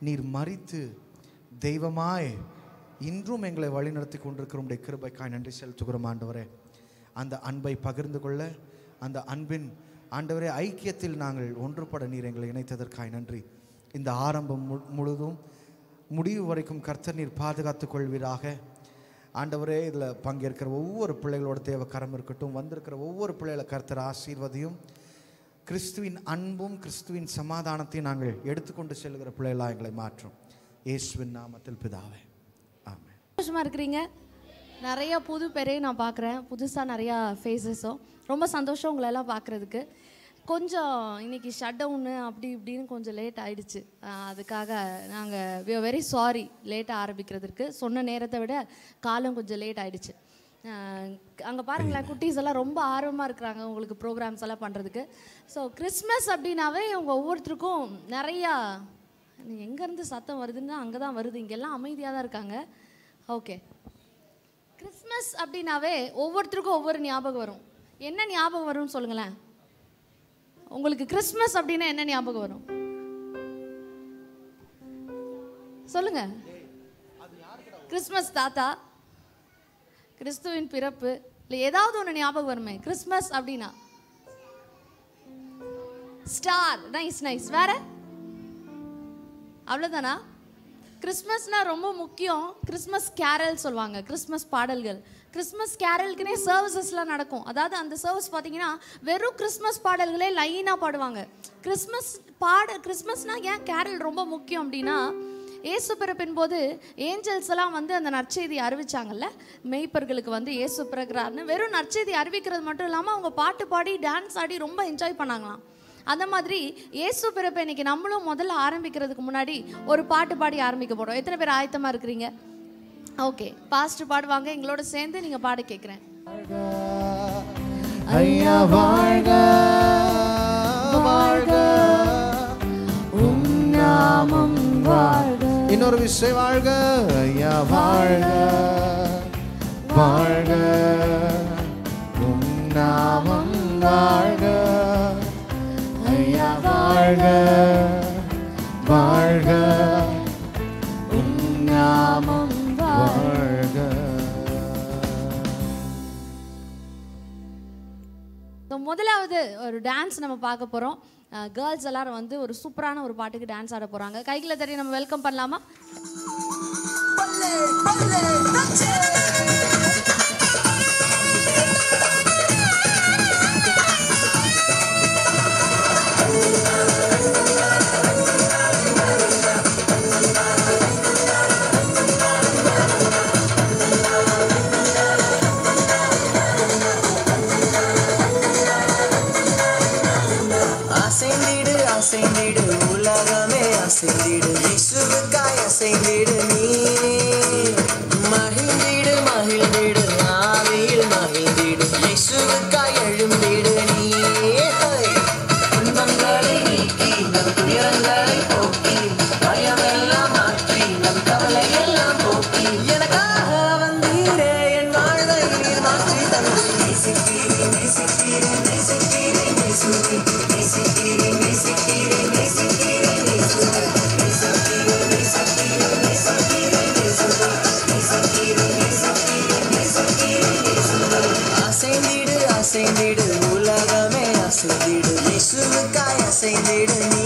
நீர் மரித்து தெய்வமாய் இன்றும் எங்களை வழிநடத்தி கொண்டிருக்கிற உம்முடைய கிருபைக்காய் நன்றி செலுத்துகிறோம் ஆண்டவரே. அந்த அன்பை பகிர்ந்து கொள்ள, அந்த அன்பின் ஆண்டவரே ஐக்கியத்தில் நாங்கள் ஒன்றுபட நீர் எங்களை இணைத்ததற்காய் நன்றி. இந்த ஆரம்பம் முழுதும் முடிவு வரைக்கும் கர்த்தர் நீர் பாதுகாத்து கொள்வீராக ஆண்டவரே. இதில் பங்கேற்கிற ஒவ்வொரு பிள்ளைகளோட தேவ கரம் இருக்கட்டும். வந்திருக்கிற ஒவ்வொரு பிள்ளைகளை கர்த்தர் ஆசீர்வதியும். கிறிஸ்துவின் அன்பும் கிறிஸ்துவின் சமாதானத்தையும் நாங்கள் எடுத்துக்கொண்டு செல்கிற பிள்ளைகளாக எங்களை மாற்றும். இயேசுவின் நாமத்தில் பிதாவே, ஆமென். சந்தோஷமாக இருக்கிறீங்க. நிறைய புது பேரையும் நான் பார்க்குறேன், புதுசாக நிறையா ஃபேஸஸும். ரொம்ப சந்தோஷம் உங்களெல்லாம் பார்க்குறதுக்கு. கொஞ்சம் இன்றைக்கி ஷட் டவுனு அப்படி இப்படின்னு கொஞ்சம் லேட் ஆகிடுச்சு. அதுக்காக நாங்கள் வெரி சாரி லேட்டாக ஆரம்பிக்கிறதுக்கு. சொன்ன நேரத்தை விட காலம் கொஞ்சம் லேட் ஆகிடுச்சு. அங்கே பாருங்களேன், குட்டீஸ் எல்லாம் ரொம்ப ஆர்வமாக இருக்கிறாங்க உங்களுக்கு ப்ரோக்ராம்ஸ் எல்லாம் பண்ணுறதுக்கு. ஸோ கிறிஸ்மஸ் அப்படின்னாவே அவங்க ஒவ்வொருத்தருக்கும் நிறையா எங்கேருந்து சத்தம் வருதுன்னு அங்கே தான் வருது, இங்கெல்லாம் அமைதியாக தான் இருக்காங்க. ஓகே, கிறிஸ்மஸ் அப்படின்னாவே ஒவ்வொருத்தருக்கும் ஒவ்வொரு ஞாபகம் வரும். என்ன ஞாபகம் வரும்னு சொல்லுங்களேன். உங்களுக்கு கிறிஸ்மஸ் அப்படின்னா என்ன ஞாபகம் வரும் சொல்லுங்க. கிறிஸ்மஸ் தாத்தா, கிறிஸ்துவின் பிறப்பு, இல்லை ஏதாவது ஒன்று ஞாபகம் வருமே கிறிஸ்மஸ் அப்படின்னா. Star, nice nice. வேற அவ்வளோதானா? கிறிஸ்மஸ்னா ரொம்ப முக்கியம். கிறிஸ்மஸ் கேரல் சொல்லுவாங்க, கிறிஸ்மஸ் பாடல்கள். கிறிஸ்மஸ் கேரலுக்குனே சர்வீசஸ்லாம் நடக்கும். அதாவது அந்த சர்வீஸ் பார்த்தீங்கன்னா வெறும் கிறிஸ்மஸ் பாடல்களே லைனாக பாடுவாங்க. கிறிஸ்மஸ்னால் ஏன் கேரல் ரொம்ப முக்கியம் அப்படின்னா, ஏசு பிறப்பின் போது ஏஞ்சல்ஸ் எல்லாம் வந்து அந்த நற்செய்தி அறிவிச்சாங்கல்ல, மெய்ப்பர்களுக்கு வந்து ஏசு பிறகுறாருன்னு. வெறும் நற்செய்தி அறிவிக்கிறது மட்டும் இல்லாமல் அவங்க பாட்டு பாடி டான்ஸ் ஆடி ரொம்ப என்ஜாய் பண்ணாங்களாம். அந்த மாதிரி இயேசு பிறப்பை இன்னைக்கு நம்மளும் முதல்ல ஆரம்பிக்கிறதுக்கு முன்னாடி ஒரு பாட்டு பாடி ஆரம்பிக்க போகிறோம். எத்தனை பேர் ஆயத்தமாக இருக்கிறீங்க? ஓகே, பாஸ்டர் பாடுவாங்க, எங்களோட சேர்ந்து நீங்கள் பாட கேட்குறேன். ஐயா வாழ்க வாழ்க, உம் நாமம் வாழ்க. இன்னொரு விஷயம், வாழ்க ஐயா வாழ்க வாழ்க, உம் நாமம் வாழ்க. ஐயா வாழ்க வாழ்க, உம் நாமம் வாழ்க. முதலாவது ஒரு டான்ஸ் நம்ம பார்க்க போகிறோம். கேர்ள்ஸ் எல்லாரும் வந்து ஒரு சூப்பரான ஒரு பாட்டுக்கு டான்ஸ் ஆட போகிறாங்க. கைகளை தட்டி நம்ம வெல்கம் பண்ணலாமா? அசைந்திடு உலகமே அசைந்திடு, இயேசுவுக்காய் அசைந்திடு நீ. மகிழ்ந்திடு மகிழ்ந்திடு ஆவியில் மகிழ்ந்திடு, இயேசுவுக்காய் எழுந்திடு நீ. துன்பங்களை நீக்கி நம் துயரங்களை போக்கி, பயமெல்லாம் மாற்றி நம் கவலை எல்லாம் போக்கி, எனக்காக வந்தீரே என் வாழ்வை நீர் மாற்றி தந்து. நேசிக்கிறேன் நேசிக்கிறேன் நேசிக்கிறேன் நேசிக்கிறேன் நேசிக்கிறேன் நேசிக்கிறேன் நேசிக்கிறேன் நேசிக்கிறேன் நேசிக்கிறேன் நேசிக்கிறேன் நேசிக்கிறேன். அசைந்திடு அசைந்திடு உலகமே அசைந்திடு, இயேசுவுக்காய் அசைந்திடு நீ.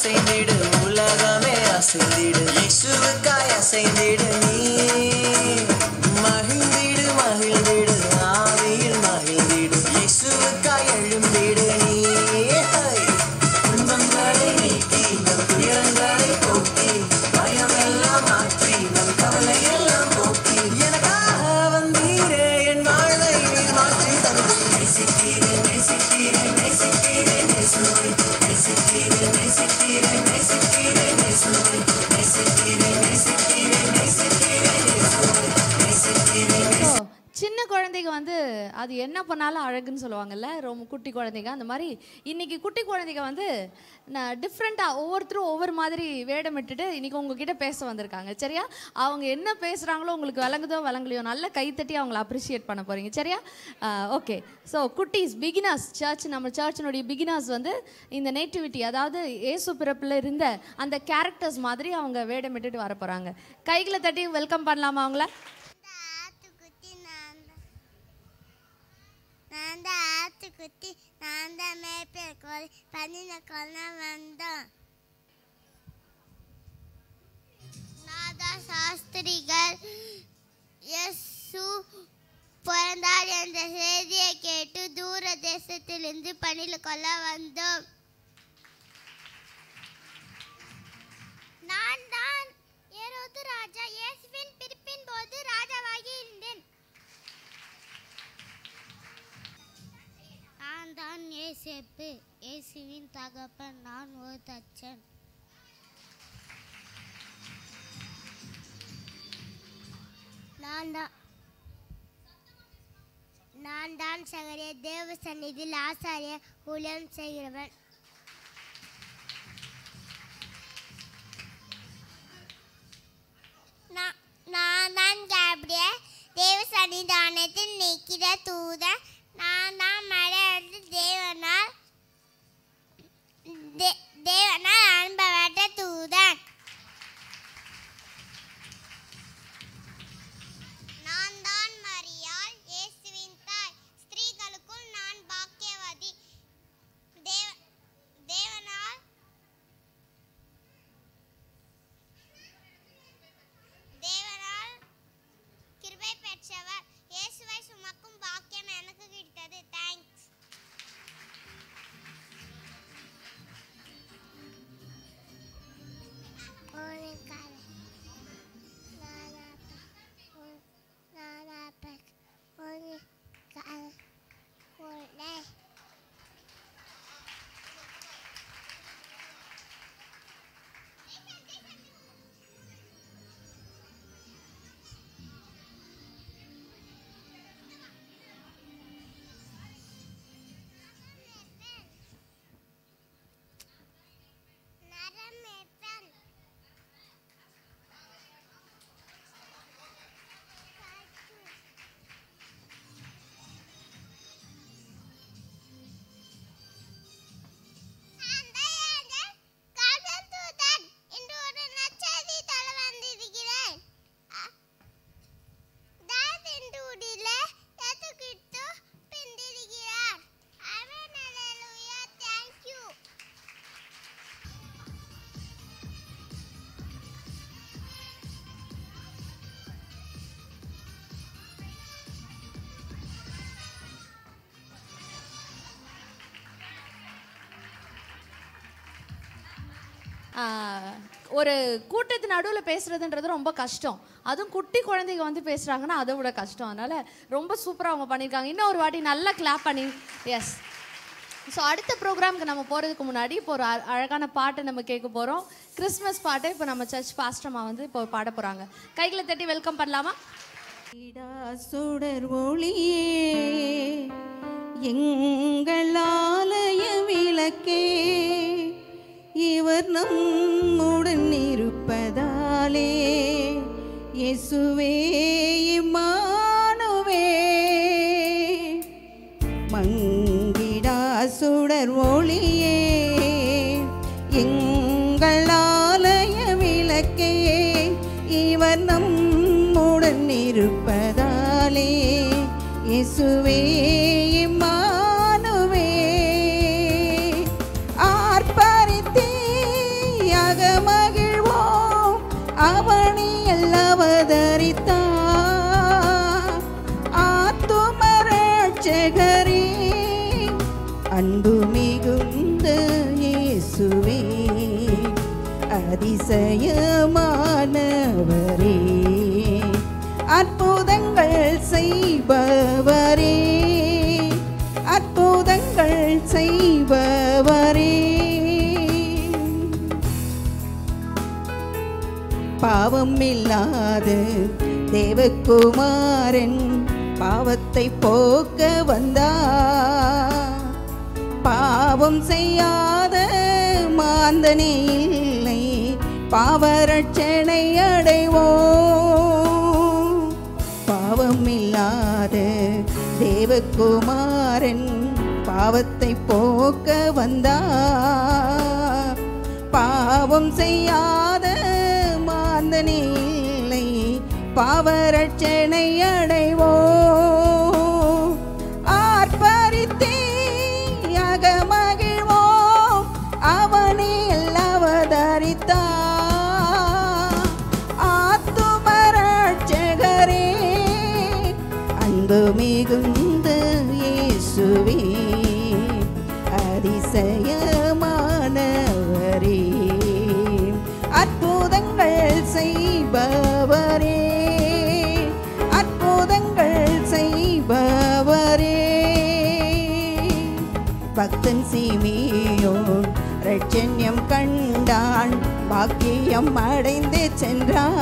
அசைந்திடு உலகமே அசைந்திடு இயேசுவுக்காய் அசைந்திடு நீ மகிழ்ந்திடு மகிழ்ந்திடு ஆவியில் மகிழ்ந்திடு இயேசுவுக்காய் எழுந்திடு நீ துன்பங்களை நீக்கி நம் துயரங்களை போக்கி பயமெல்லாம் மாற்றி நம் கவலை எல்லாம் போக்கி எனக்காக வந்தீரே என் வாழ்வை நீர் மாற்றி தந்து நேசித்தீரே நேசித்தீரே நேசித்தீரே நேசுவை நேசித்தீரே நேசித்தீரே நேசித்தீரே நேசுவை நேசித்தீரே நேசித்தீரே நேசித்தீரே நேசுவை நேசித்தீரே சின்ன குழந்தைங்க வந்து அது என்ன பண்ணாலும் அழகுன்னு சொல்லுவாங்கல்ல, ரொம்ப குட்டி குழந்தைங்க. அந்த மாதிரி இன்னைக்கு குட்டி குழந்தைங்க வந்து டிஃப்ரெண்ட்டாக ஒவ்வொருத்தரும் ஒவ்வொரு மாதிரி வேடமிட்டுட்டு இன்னைக்கு உங்ககிட்ட பேச வந்திருக்காங்க. சரியா? அவங்க என்ன பேசுகிறாங்களோ உங்களுக்கு விளங்குதோ விளங்கலையோ நல்ல கைத்தட்டி அவங்கள அப்ரிஷியேட் பண்ண போகிறீங்க. சரியா? ஓகே. ஸோ குட்டீஸ் பிகினர்ஸ் நம்ம சர்ச்சினுடைய பிகினர்ஸ் வந்து இந்த நேட்டிவிட்டி, அதாவது ஏசு பிறப்பில் இருந்த அந்த கேரக்டர்ஸ் மாதிரி அவங்க வேடமிட்டுட்டு வர போகிறாங்க. கைகளை தட்டி வெல்கம் பண்ணலாமா அவங்கள? நான் தான் ஆத்துக்குட்டி, நான் தான் மேய்ப்பேர் கோழி, பண்ணின கொல்ல வந்தோம். நான் தான் சாஸ்திரிகள், இயேசு பிறந்தார் என்ற செய்தியை கேட்டு தூர தேசத்திலிருந்து பணியில் கொள்ள வந்தோம். நான் தான் ஏரோது ராஜா, இயேசுவின் பிறப்பின் போது ராஜாவாகி இருந்தேன். நான் தான் ஏசேப்பு, இயேசுவின் தகப்பன், நான் ஒரு தச்சன். நான் தான் சகரிய தேவ சந்நிதியில் ஆசாரிய ஊழியம் செய்கிறவன். நான் தான் கேப்ரியல், தேவ சன்னிதானத்தில் நிற்கிற தூதன். நான் தான் மலையெடுத்து தேவனால் அனுப்பப்பட்ட தூதன். நான் தான் மரியாள், இயேசுவின் தாய். ஸ்திரீகளுக்குள் நான் பாக்கியவதி. தேவனால் கிருபை பெற்றவர். இயேசுவை சுமக்கும் பாக்கியம் எனக்கு கிடைத்தது. தேங்க்ஸ். ஒரு கூட்டத்து நடுவில் பேசுறதுன்றது ரொம்ப கஷ்டம். அதுவும் குட்டி குழந்தைங்க வந்து பேசுகிறாங்கன்னா அதை விட கஷ்டம். அதனால் ரொம்ப சூப்பராக அவங்க பண்ணியிருக்காங்க. இன்னும் ஒரு வாட்டி நல்லா கிளாப் பண்ணி. எஸ். ஸோ அடுத்த ப்ரோக்ராமுக்கு நம்ம போகிறதுக்கு முன்னாடி இப்போ ஒரு அழகான பாட்டை நம்ம கேட்க போகிறோம். கிறிஸ்மஸ் பாட்டை இப்போ நம்ம சர்ச் பாஸ்டர்மா வந்து இப்போ பாட போகிறாங்க. கைகளை தட்டி வெல்கம் பண்ணலாமா? சுடர் ஒளியே எங்கள் ஆலய விளக்கே, இவர் நம்முடன் இருப்பதாலே இயேசுவே இம்மானுவே. மங்கிடா சுடர் ஒளியே எங்கள் ஆலய விளக்கே, இவர் நம்முடன் இருப்பதாலே இயேசுவே இம்மானுவே. ஆர்ப்பரித்தே அன்பு மிகுந்த இயேசுவே அதிசயமானவரே அற்புதங்கள் செய்பவரே அற்புதங்கள் செய்பவரே பாவம் இல்லாத தேவகுமாரன் பாவத்தை போக்க வந்தார் பாவம் செய்யாத மாந்தனே இல்லை பாவரட்சனை அடைவோம் பாவம் இல்லாத தேவகுமாரன் பாவத்தை போக்க வந்தார் பாவம் செய்யாத மாந்தனே இல்லை பாவரட்சனை அடைவோம் ஆர்ப்பரித்தே அகமகிழ்வோம் அவனே அவதரித்தார் ஆத்துமரட்சகரே அன்பு மிகுந்த இயேசுவே அதிசயமானவரே அற்புதங்கள் செய்பவரே அற்புதங்கள் செய்பவரே பக்தன் சீமியோன் ரட்சண்யம் கண்டான் பாக்கியம் அடைந்து சென்றான்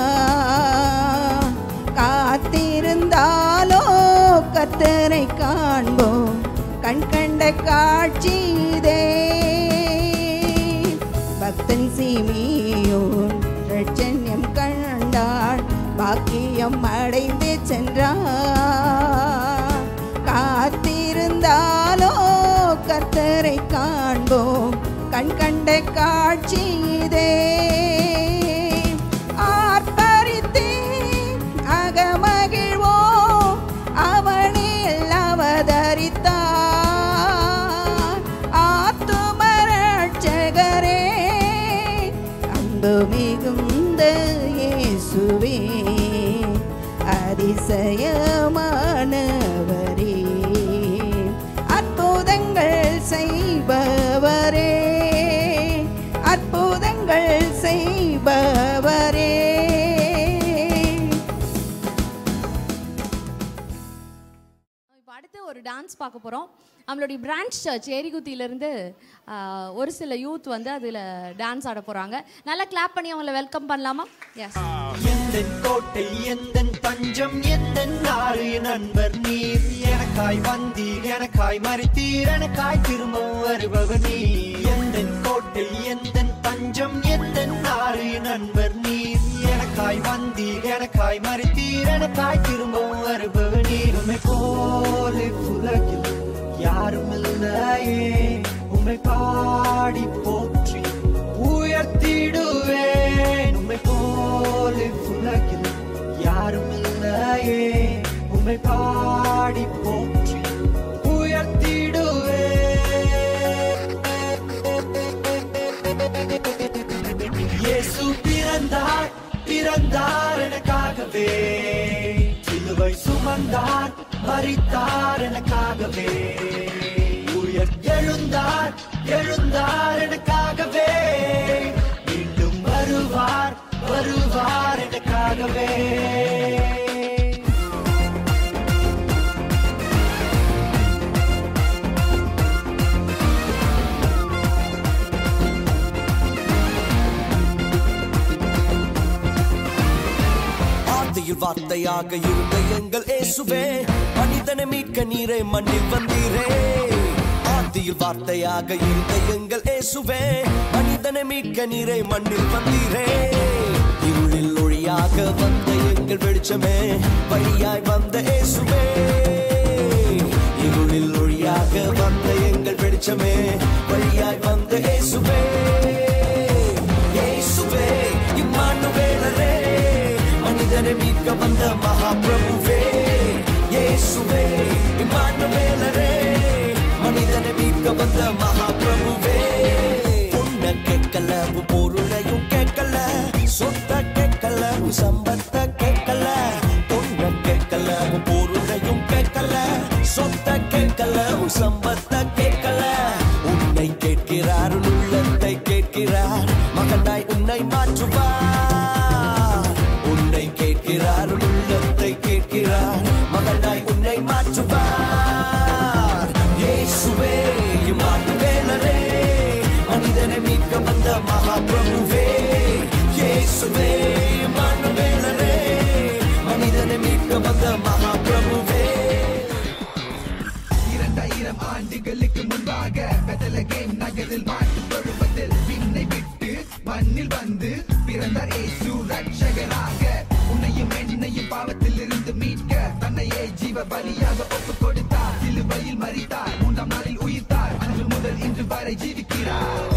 காத்திருந்தாலோ கர்த்தரை காண்போம் கண் கண்ட காட்சிதே பக்தன் சீமியோன் ரட்சண்யம் கண்டான் பாக்கியம் அடைந்து சென்றான் காத்திருந்தாலோ கர்த்தரை காண்போம் கண் கண்ட காட்சிதே ஆர்ப்பரித்தே அகமகிழ்வோம் அவனில் அவதரித்தார் ஆத்துமரட்சகரே அன்பு மிகுந்த இயேசுவே அதிசயமானவரே அற்புதங்கள் செய்பவரே அற்புதங்கள் செய்பவரே இப்போ அடுத்து ஒரு டான்ஸ் பார்க்க போகிறோம். நம்மளுடைய பிரான்ச் சர்ச் ஏரிகுத்தியிலேருந்து ஒரு சில யூத் வந்து அதில் டான்ஸ் ஆட போகிறாங்க. நல்லா கிளாப் பண்ணி அவங்கள வெல்கம் பண்ணலாமா? எஸ். எந்தன் கோட்டை எந்தன் தஞ்சம் எந்தன் நாடு நண்பர் நீர் எனக்காய் வந்தீர் எனக்காய் மறித்தீர் எனக்காய் திரும்பவும் வருபவர் நீர் எந்தன் கோட்டை எந்தன் தஞ்சம் எந்தன் நாடு நண்பர் நீர் எனக்காய் வந்தீர் எனக்காய் மறித்தீர் எனக்காய் திரும்பவும் வருபவர் நீர் உம்மை போல உலகில் யாரும் இல்லையே உம்மை பாடி போற்றி உயர்த்திடுவேன் உம்மை போல உலகில் யாரும் இல்லையே உம்மை பாடி போற்றி உயர்த்திடுவேன் இயேசு பிறந்தார் பிறந்தார் எனக்காகவே சிலுவை சுமந்தார் மரித்தார் எனக்காகவே உயர் எழுந்தார் எழுந்தார் எனக்காகவே மீண்டும் வருவார் வருவார் எனக்காகவே வார்த்தையாக இருந்த எங்கள் இயேசுவே மனிதனை மீட்க நீரே மண்ணில் வந்தீரே ஆதியில் வார்த்தையாக இருந்த எங்கள் இயேசுவே மனிதனை மீட்க நீரே மண்ணில் வந்தீரே இருளில் ஒளியாக வந்த எங்கள் வெளிச்சமே வழியாய் வந்த இயேசுவே இருளில் ஒளியாக வந்த எங்கள் வெளிச்சமே வழியாய் வந்த இயேசுவே இயேசுவே இம்மானுவேலரே மனிதனை மீட்க வந்த மகாபிரபுவே இயேசுவே இம்மானுவேலரே மனிதனை மீட்க வந்த மகாபிரபுவே பொண்ண கேட்கல பொருளையும் கேட்கல சொத்த கேட்கல சம்பத்த கேட்கல பொண்ண கேட்கல பொருளையும் கேட்கல சொத்த கேட்கல சம்பத்த கேட்கல இயேசுவே இம்மானுவேலரே மனிதனை மீட்க வந்த மகாபிரபுவே 2000 ஆண்டுகளுக்கு முன்பாக பெத்லகேம் நகரில் மாட்டு தொழுவத்தில் விண்ணை விட்டு மண்ணில் வந்து பிறந்தார் இயேசு ரட்சகராக. உன்னையும் என்னையும் பாவத்தில் இருந்து மீட்க தன்னையே ஜீவ பலியாக ஒப்பு கொடுத்தார். சிலுவையில் மரித்தார், 3ஆம் நாளில் உயிர்த்தார். அன்று முதல் இன்று வரை ஜீவிக்கிறார்.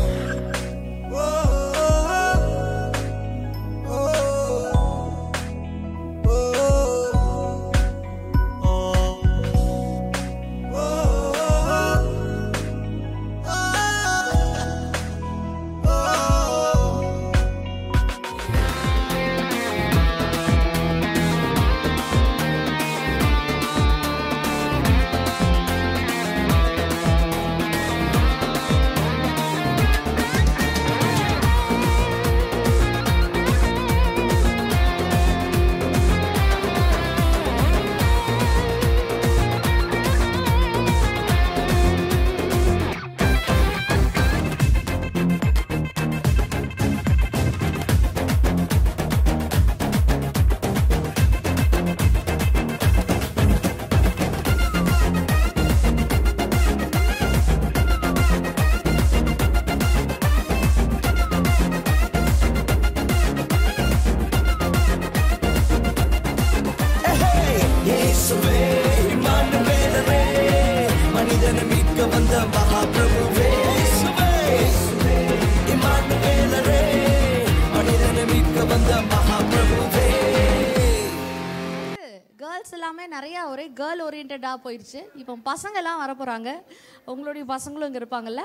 கேர்ள்ஸ் எல்லாமே நிறையா ஒரே கேர்ள் ஓரியன்டாக போயிடுச்சு. இப்போ பசங்கள்லாம் வரப்போகிறாங்க. உங்களுடைய பசங்களும் இங்கே இருப்பாங்கல்ல.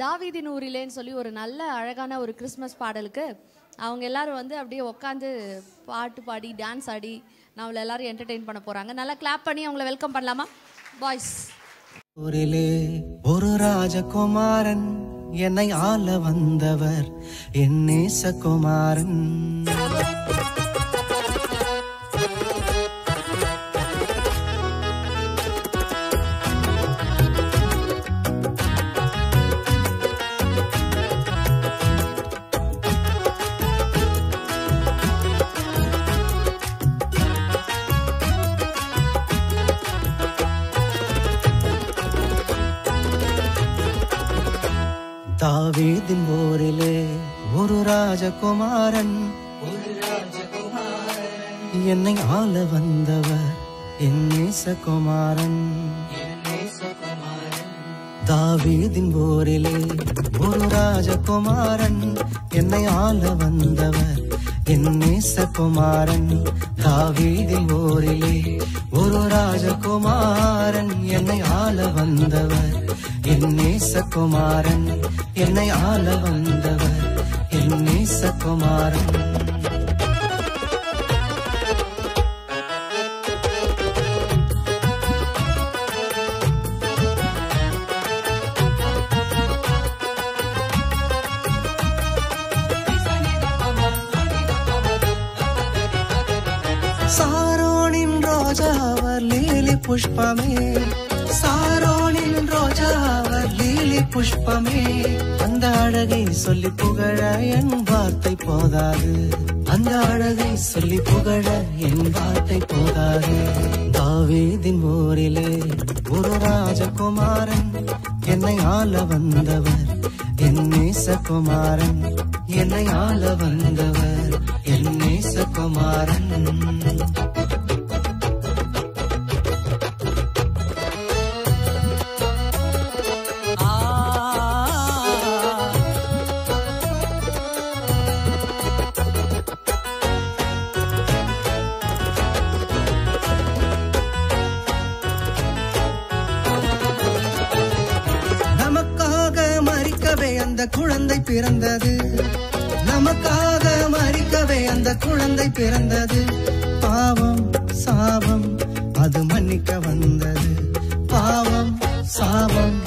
தாவீதின் ஊரிலேன்னு சொல்லி ஒரு நல்ல அழகான ஒரு கிறிஸ்மஸ் பாடலுக்கு அவங்க எல்லாரும் வந்து அப்படியே உட்காந்து பாட்டு பாடி டான்ஸ் ஆடி நம்மளை எல்லாரும் என்டர்டெயின் பண்ண போகிறாங்க. நல்லா கிளாப் பண்ணி அவங்கள வெல்கம் பண்ணலாமா பாய்ஸ்? ஊரிலே ஒரு ராஜகுமாரன் என்னை ஆள வந்தவர் என் நேசகுமாரன். தாவீதின் ஊரிலே ஒரு ராஜகுமாரன் என்னை ஆள வந்தவர் என் நேசகுமாரன். தாவீதின் ஊரிலே ஒரு ராஜகுமாரன் என்னை ஆள வந்தவர் என் நேசகுமாரன். தாவீதின் ஊரிலே ஒரு ராஜகுமாரன் என்னை ஆள வந்தவர் என் நேசகுமாரன். என்னை ஆள வந்தவர் என் நேசகுமாரன். சாரோனின் ரோஜா அவர் லீலி புஷ்பமே. சாரோனின் ரோஜா அவர் லீலி புஷ்பமே. அந்த அழகை சொல்லி புகழ என் வார்த்தை போதாது. அந்த அழகை சொல்லி புகழ என் வார்த்தை போதாது. தாவீதின் ஊரிலே ஒரு ராஜகுமாரன் என்னை ஆள வந்தவர் என் நேசகுமாரன். என்னை ஆள வந்தவர் என் நேசகுமாரன். அந்த குழந்தை பிறந்தது. நமக்காக மரிக்கவே அந்த குழந்தை பிறந்தது. பாவம் சாபம் அது மன்னிக்க வந்தது. பாவம் சாபம்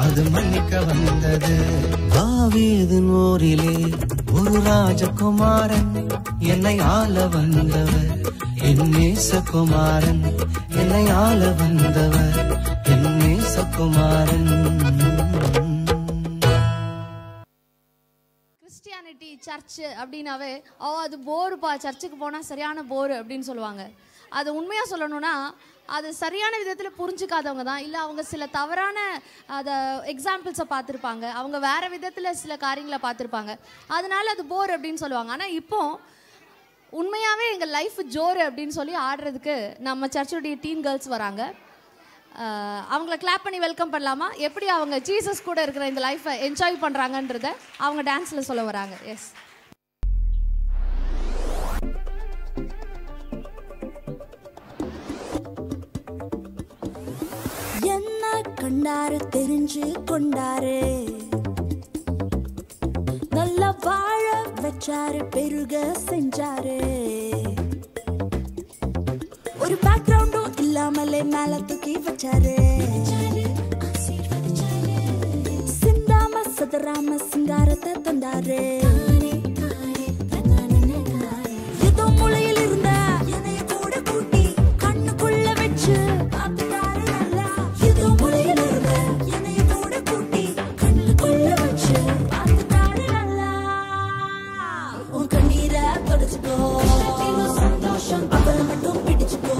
அது மன்னிக்க வந்தது. தாவீதின் ஊரிலே ஒரு ராஜகுமாரன் என்னை ஆள வந்தவர் என் நேசகுமாரன். என்னை ஆள வந்தவர் என் நேசகுமாரன். கிறிஸ்டியானிட்டி சர்ச்சு அப்படின்னாவே அது போருப்பா, சர்ச்சுக்கு போனால் சரியான போரு அப்படின்னு சொல்லுவாங்க. அது உண்மையாக சொல்லணும்னா அது சரியான விதத்தில் புரிஞ்சுக்காதவங்க தான், இல்லை அவங்க சில தவறான அதை எக்ஸாம்பிள்ஸை பார்த்துருப்பாங்க, அவங்க வேறு விதத்தில் சில காரியங்களை பார்த்துருப்பாங்க, அதனால அது போர் அப்படின்னு சொல்லுவாங்க. ஆனால் இப்போ உண்மையாகவே எங்கள் லைஃப் ஜோரு அப்படின்னு சொல்லி ஆடுறதுக்கு நம்ம சர்ச்சுடைய டீன் கேர்ள்ஸ் வராங்க. அவங்கள கிளாப் பண்ணி வெல்கம் பண்ணலாமா? எப்படி அவங்க ஜீசஸ் கூட இருக்கிற இந்த லைஃப்பை என்ஜாய் பண்ணுறாங்கன்றத அவங்க டான்ஸில் சொல்ல வராங்க. எஸ், என்ன கண்டாரு தெரிஞ்சு கொண்டாரு, நல்லா வாழ வச்சாரு, பெருக செஞ்சாரு, ஒரு பேக்ரவுண்டும் இல்லாமலே மேல தூக்கி வச்சாரு, சிந்தாம சதராம சிங்காரத்தை தந்தாரு, ஏதோ மூளையில் இருந்த என்னைய கூட கூட்டி கண்ணுக்குள்ள வச்சு பார்த்துட்டாரு நல்லா, ஏதோ மூளையில் இருந்த என்னைய கூட கூட்டி கண்ணுக்குள்ள வச்சு பார்த்துட்டாரு நல்லா, உன் கண்ணீரை தொடச்சுக்கோ, சந்தோஷம் அவரை மட்டும் பிடிச்சுக்கோ,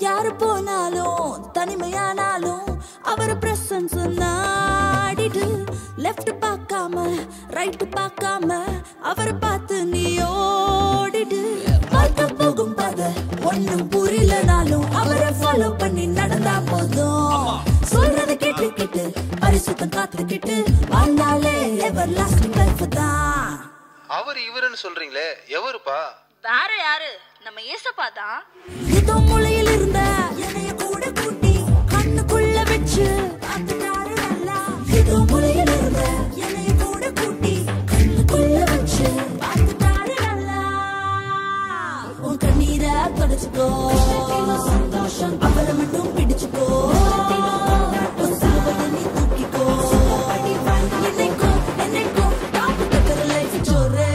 யாரு போனாலும் தனிமையானாலும் அவர் பிரசன்ஸ் நாடிடு, லெஃப்ட் பார்க்காம ரைட் பார்க்காம அவர் பார்த்து நீ ஓடிடு, பார்க்க போகும் பாதை ஒன்னும் புரியலனாலும் அவரை ஃபாலோ பண்ணி நடந்தா போதும், சொல்றத கேட்டு கேட்டு பரிசுத்தம் காத்துக்கிட்டு வாழ்ந்தாலே எவர் லாஸ்டிங் லைஃப் தான். அவர் இவருன்னு சொல்றீங்களே, எவருப்பா? வேற யாரு, நம்ம ஏசப்பா தான். ஏதோ மூளையில் இருந்த என்னைய கூட கூட்டி கண்ணுக்குள்ள வச்சு பார்த்துட்டாரு நல்லா, ஏதோ மூளையில் இருந்த என்னைய கூட கூட்டி கண்ணுக்குள்ள வச்சு பார்த்துட்டாரு நல்லா, உன் கண்ணீரை தொடச்சுக்கோ, சந்தோஷம் அவரை மட்டும் பிடிச்சுக்கோ, நீ தூக்கிக்கோ, என்னைக்கும் என்னைக்கும் டாப் டக்கர் லைஃப் ஜோரு,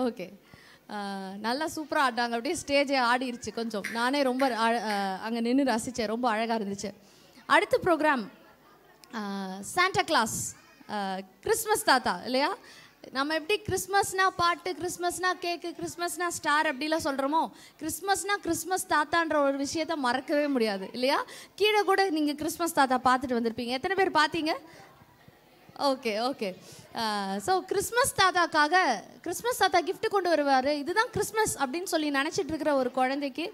ஓகே, நல்லா சூப்பராக ஆட்டாங்க. அப்படியே ஸ்டேஜே ஆடிருச்சு கொஞ்சம். நானே ரொம்ப அங்கே நின்று ரசித்தேன், ரொம்ப அழகாக இருந்துச்சு. அடுத்த ப்ரோக்ராம் சாண்டா கிளாஸ், கிறிஸ்மஸ் தாத்தா இல்லையா? நம்ம எப்படி கிறிஸ்மஸ்னா பாட்டு, கிறிஸ்மஸ்னா கேக்கு, கிறிஸ்மஸ்னா ஸ்டார் அப்படிலாம் சொல்கிறோமோ, கிறிஸ்மஸ்னா கிறிஸ்மஸ் தாத்தான்ற ஒரு விஷயத்த மறக்கவே முடியாது இல்லையா? கீழே கூட நீங்கள் கிறிஸ்மஸ் தாத்தா பார்த்துட்டு வந்திருப்பீங்க. எத்தனை பேர் பார்த்தீங்க? Okay okay. ஸோ கிறிஸ்மஸ் தாத்தாக்காக கிறிஸ்மஸ் தாத்தா கிஃப்ட் கொண்டு வருவார். இதுதான் கிறிஸ்மஸ் அப்படின்னு சொல்லி நினச்சிட்டு இருக்கிற ஒரு குழந்தைக்கு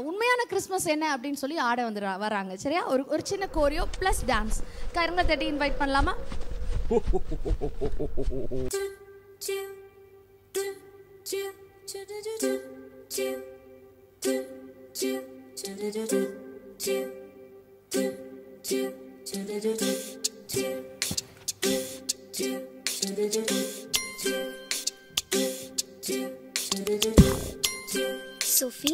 உண்மையான கிறிஸ்மஸ் என்ன அப்படின்னு சொல்லி ஆட வராங்க. சரியா? ஒரு சின்ன கோரியோ ப்ளஸ் டான்ஸ். கருங்க தட்டி இன்வைட் பண்ணலாமா? சோஃபி,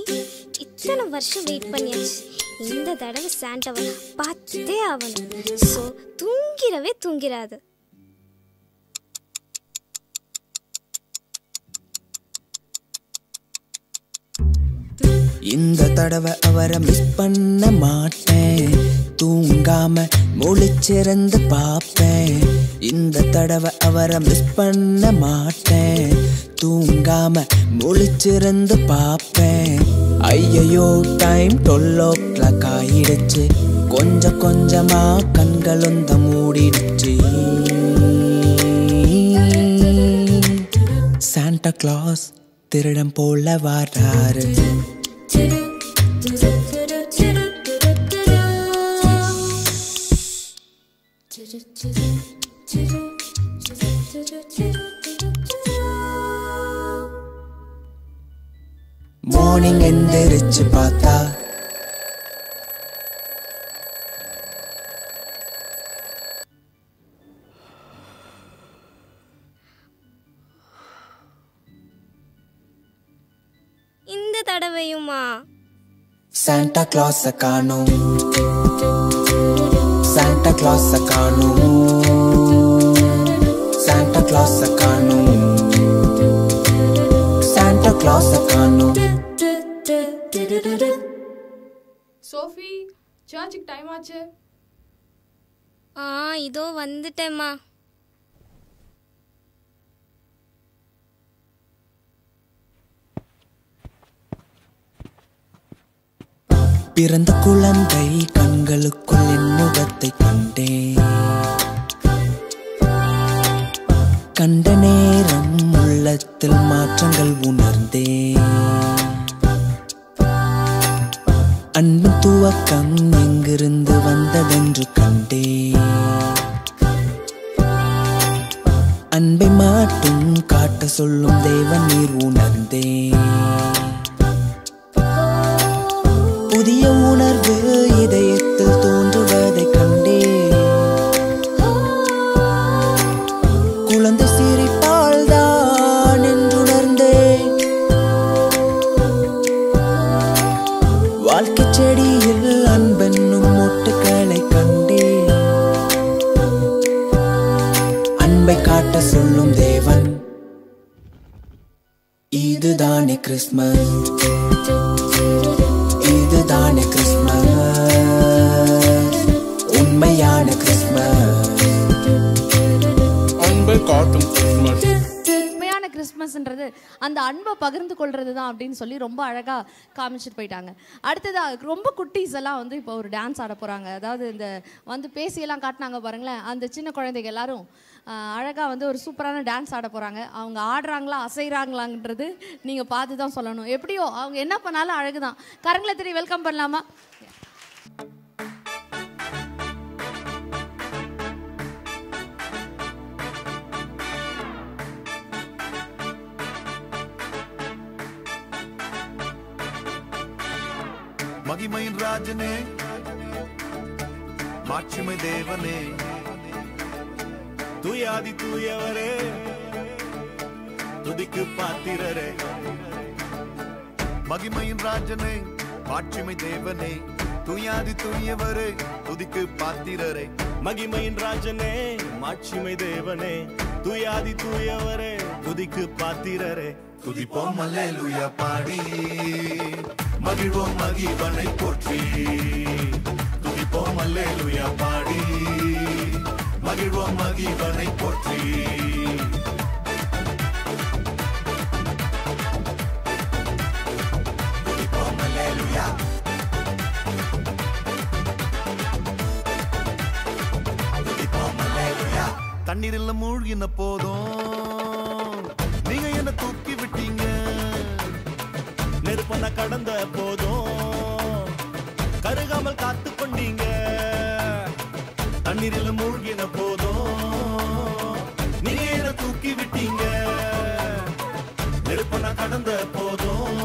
இத்தனை வருஷம் வெயிட் பண்ணியாச்சு. இந்த தடவை சாண்டாவை பார்த்தே ஆகணும். ஸோ தூங்கிடவே தூங்கிடாது. இந்த தடவை அவரை மிஸ் பண்ண மாட்டேன், தூங்காம முழிச்சிருந்து பார்ப்பேன். இந்த தடவை அவரை மிஸ் பண்ண மாட்டேன், தூங்காம முழிச்சிருந்து பார்ப்பேன். ஐயையோ டைம் 12 ஆயிடுச்சு, கொஞ்சம் கொஞ்சமா கண்களும் மூடிடுச்சு. சாண்டா கிளாஸ் திருடம் போல வராரு. மார்னிங் எந்திரிச்சு பார்த்தா இந்த தடவையுமா சாண்டா கிளாஸ காணோம், சாண்டா கிளாஸ காணோம், சாண்டா கிளாஸ காணோம், சாண்டா கிளாஸ காணோம். சோஃபி, சர்ச்சுக்கு டைம் ஆச்சு. இதோ வந்துட்டேம்மா. பிறந்த குழந்தை கண்களுக்குள் என் முகத்தை கண்டேன். கண்ட நேரம் உள்ளத்தில் மாற்றங்கள் உணர்ந்தேன். அன்பு துவக்கம் எங்கிருந்து வந்ததென்று கண்டேன். அன்பை மட்டும் காட்ட சொல்லும் தேவன் நீர் உணர்ந்தேன். புதிய உணர்வு இதயத்தில் தோன்றுவதை கண்டேன். குழந்தை சிரிப்பால் தான் என்றுணர்ந்தேன். வாழ்க்கை செடியில் அன்பென்னும் மொட்டுக்களை கண்டேன். அன்பை காட்ட சொல்லும் தேவன், இதுதானே கிறிஸ்மஸ், இதுதானே கிறிஸ்மஸ், உண்மையான கிறிஸ்மஸ், அன்பை காட்டும் கிறிஸ்மஸ். உண்மையான கிறிஸ்மஸ்ன்றது அந்த அன்பை பகிர்ந்து கொள்றது தான் அப்படின்னு சொல்லி ரொம்ப அழகாக காமிச்சிட்டு போயிட்டாங்க. அடுத்ததாக ரொம்ப குட்டீஸ் எல்லாம் வந்து இப்போ ஒரு டான்ஸ் ஆட போகிறாங்க. அதாவது இந்த வந்து பேசியெல்லாம் காட்டினாங்க பாருங்களேன், அந்த சின்ன குழந்தைங்க எல்லாரும் அழகாக வந்து ஒரு சூப்பரான டான்ஸ் ஆட போகிறாங்க. அவங்க ஆடுறாங்களா அசைகிறாங்களான்றது நீங்கள் பார்த்து தான் சொல்லணும். எப்படியோ அவங்க என்ன பண்ணாலும் அழகு தான். கரங்களை தெரிய வெல்கம் பண்ணலாமா? மகிமையின் ராஜனே, மாட்சிமை தேவனே, தூயாதி தூயவரே, துதிக்கு பாத்திரரே. மகிமையின் ராஜனே, மாட்சிமை தேவனே, தூயாதி தூயவரே, துதிக்கு பாத்திரரே. மகிமையின் ராஜனே, மாட்சிமை தேவனே, தூயாதி தூயவரே, துதிக்கு பாத்திரரே. துதிப்போம் அல்லேலூயா பாடி, மகிழ்வோம் மகிழ்வனை போற்றி. துதிப்போம் அல்லேலூயா பாடி, மகிழ்வோம் மகிழ்வனை போற்றி. துதிப்போம் அல்லேலூயா, துதிப்போம் அல்லேலூயா. தண்ணீரில் மூழ்கின போதும் நீங்க என்ன தூக்கி விட்டீங்க. நெருப்பன கடந்த போதும் கருகாமல் காத்து கொண்டீங்க. தண்ணீரில் மூழ்கின போதும் நீங்க என்ன தூக்கி விட்டீங்க. நெருப்பன கடந்த போதும்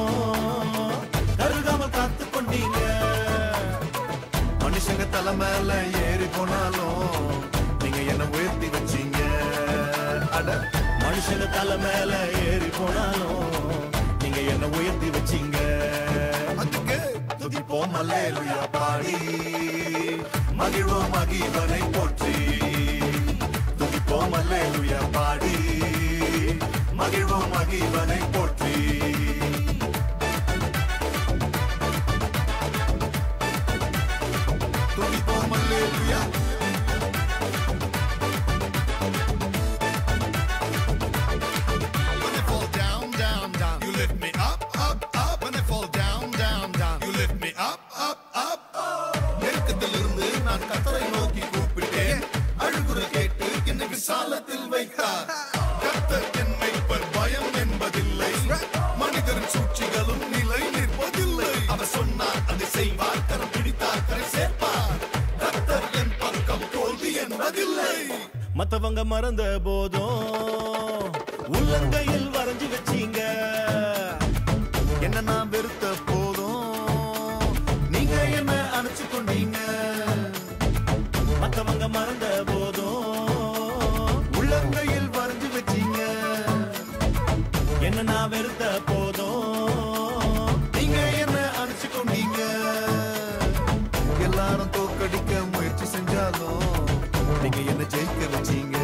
கருகாமல் காத்து கொண்டீங்க. மனுஷங்க தலை மேல ஏறி போனாலும் நீங்க என்ன உயர்த்தி வச்சீங்க. அட மனுஷங்க தலை மேல ஏறி போனாலும் நீங்க என்ன உயர்த்தி வச்சீங்க. அதுக்கு துதிப்போம் துதிப்போம் அல்லேலூயா பாடி மகிழ்வோம் மகிழ்வனை போற்றி துதிப்போம் அல்லேலூயா பாடி மகிழ்வோம் மகிழ்வனை போற்றி துதிப்போம் அல்லேலூயா when I fall down down down you lift me up up up when I fall down down down you lift me up up up நெருக்கத்திலிருந்து நான் கர்த்தரை நோக்கி கூப்பிட்டேன் அழுகுற கேட்டு என்னை விசாலத்தில் வைத்தார் கர்த்தர் என் மேய்ப்பர் பயம் என்பதில்லை மனிதரின் சூழ்ச்சிகளும் நிலை நிற்பதில்லை அவர் சொன்னார் அதை செய்வார் கரம் பிடித்தார் கரை சேர்ப்பார் கர்த்தர் என் பக்கம் தோல்வி என்பதில்லை மத்தவங்க மறந்த போதும் உள்ளங்கையில் வரைஞ்சு வச்சீங்க என்ன நான் வெறுத்த போதும் நீங்க என்ன அணைச்சு கொண்டீங்க மத்தவங்க மறந்த போதும் உள்ளங்கையில் வரைஞ்சு வச்சீங்க என்ன நான் வெறுத்த போதும் நீங்க என்ன அணைச்சு கொண்டீங்க எல்லாரும் தோக்கடிக்க முயற்சி செஞ்சாலும் நீங்க என்ன ஜெயிக்க வச்சீங்க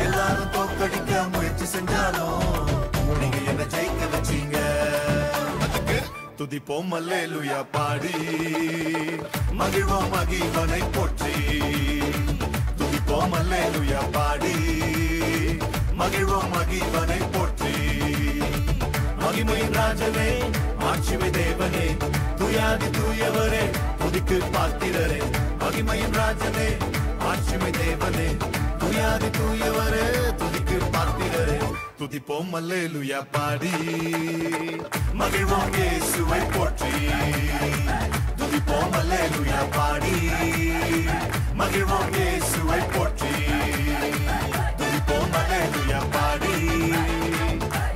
எல்லாரும் தோக்கடிக்க முயற்சி செஞ்சாலும் நீங்க என்ன ஜெயிக்க வச்சீங்க அதுக்கு துதிப்போம் அல்லேலூயா பாடி மகிழ்வோம் மகிழ்வனை போற்றி துதிப்போம் அல்லேலூயா பாடி மகிழ்வோம் மகிழ்வனை போற்றி மகிமையின் ராஜனே ஆட்சிமை தேவனே துயாதி தூயவரே துதிக்கு பாத்திரரே மகிமையின் ராஜனே ஆட்சிமை தேவனே துயாதி தூயவரே துதிக்கு பாத்திரரே துதிப்போம் அல்லேலூயா பாடி மகிழ்வோம் இயேசுவை போற்றி துதிப்போம் அல்லேலூயா பாடி மகிழ்வோம் இயேசுவை போற்றி துதிப்போம் அல்லேலூயா பாடி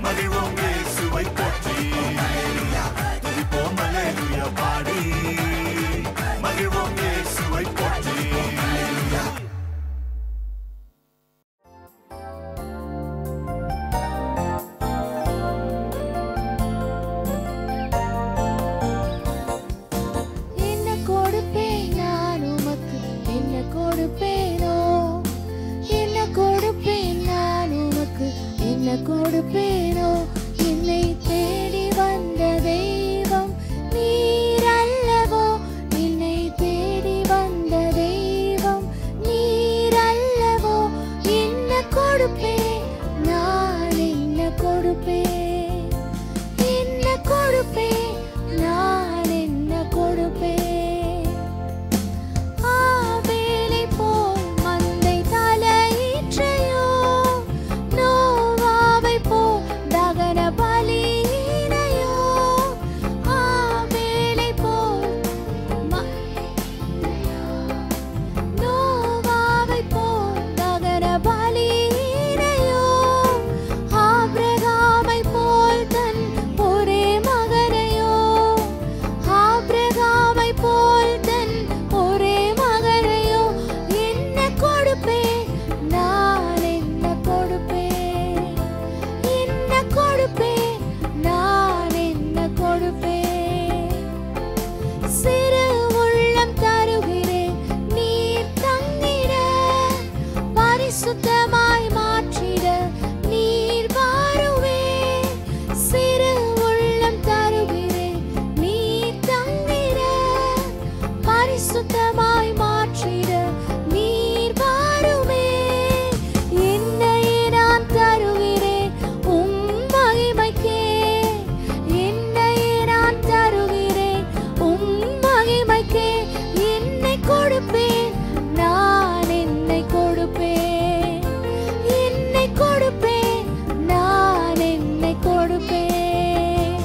மகிழ்வோம் இயேசுவை போற்றி துதிப்போம் அல்லேலூயா பாடி மகிழ்வோம் இயேசுவை போற்றி என்ன கொடுப்பேன் நான் உமக்கு என்ன கொடுப்பேனோ என்ன கொடுப்பேன் நான் உமக்கு என்ன கொடுப்பேனோ என்னை தேடி வந்த தெய்வம் நீர் அல்லவோ என்னை தேடி வந்த தெய்வம் நீர் அல்லவோ என்ன கொடுப்பேன் நான் என்ன கொடுப்பேன் என்ன கொடுப்பேன் நான் என்ன கொடுப்பேன் ஆவேலை போல் மந்தை தலையீற்றையோ நோவாவை போல் தகன பலியினையோ ஆவேலை போல் நோவாவை போல் தகன பலியினையோ ஆபிரகாமை போல் தன் ஒரே மகனையோ ஆபிரகாமை போல் தன் ஒரே மகனையோ என்ன கொடுப்பேன் நான் என்ன கொடுப்பேன் என்ன கொடுப்பேன் நான் என்ன கொடுப்பேன் சிறு உள்ளம் தருகிறேன் நீர் தங்கிட பரிசுத்தமாய் மாற்றிட நீர் வாருவே சிறு உள்ளம் தருகிறேன் நீர் தங்கிட பரிசுத்தமாய் மாற்றிட நீர் வாருவே என்னையே நான் தருகிறேன் உம் மகிமைக்கே என்னையே நான் தருகிறேன் உம் மகிமைக்கே என்னை கொடுப்பேன் நான் என்னை கொடுப்பேன் என்னை கொடுப்பேன் நான் என்னை கொடுப்பேன்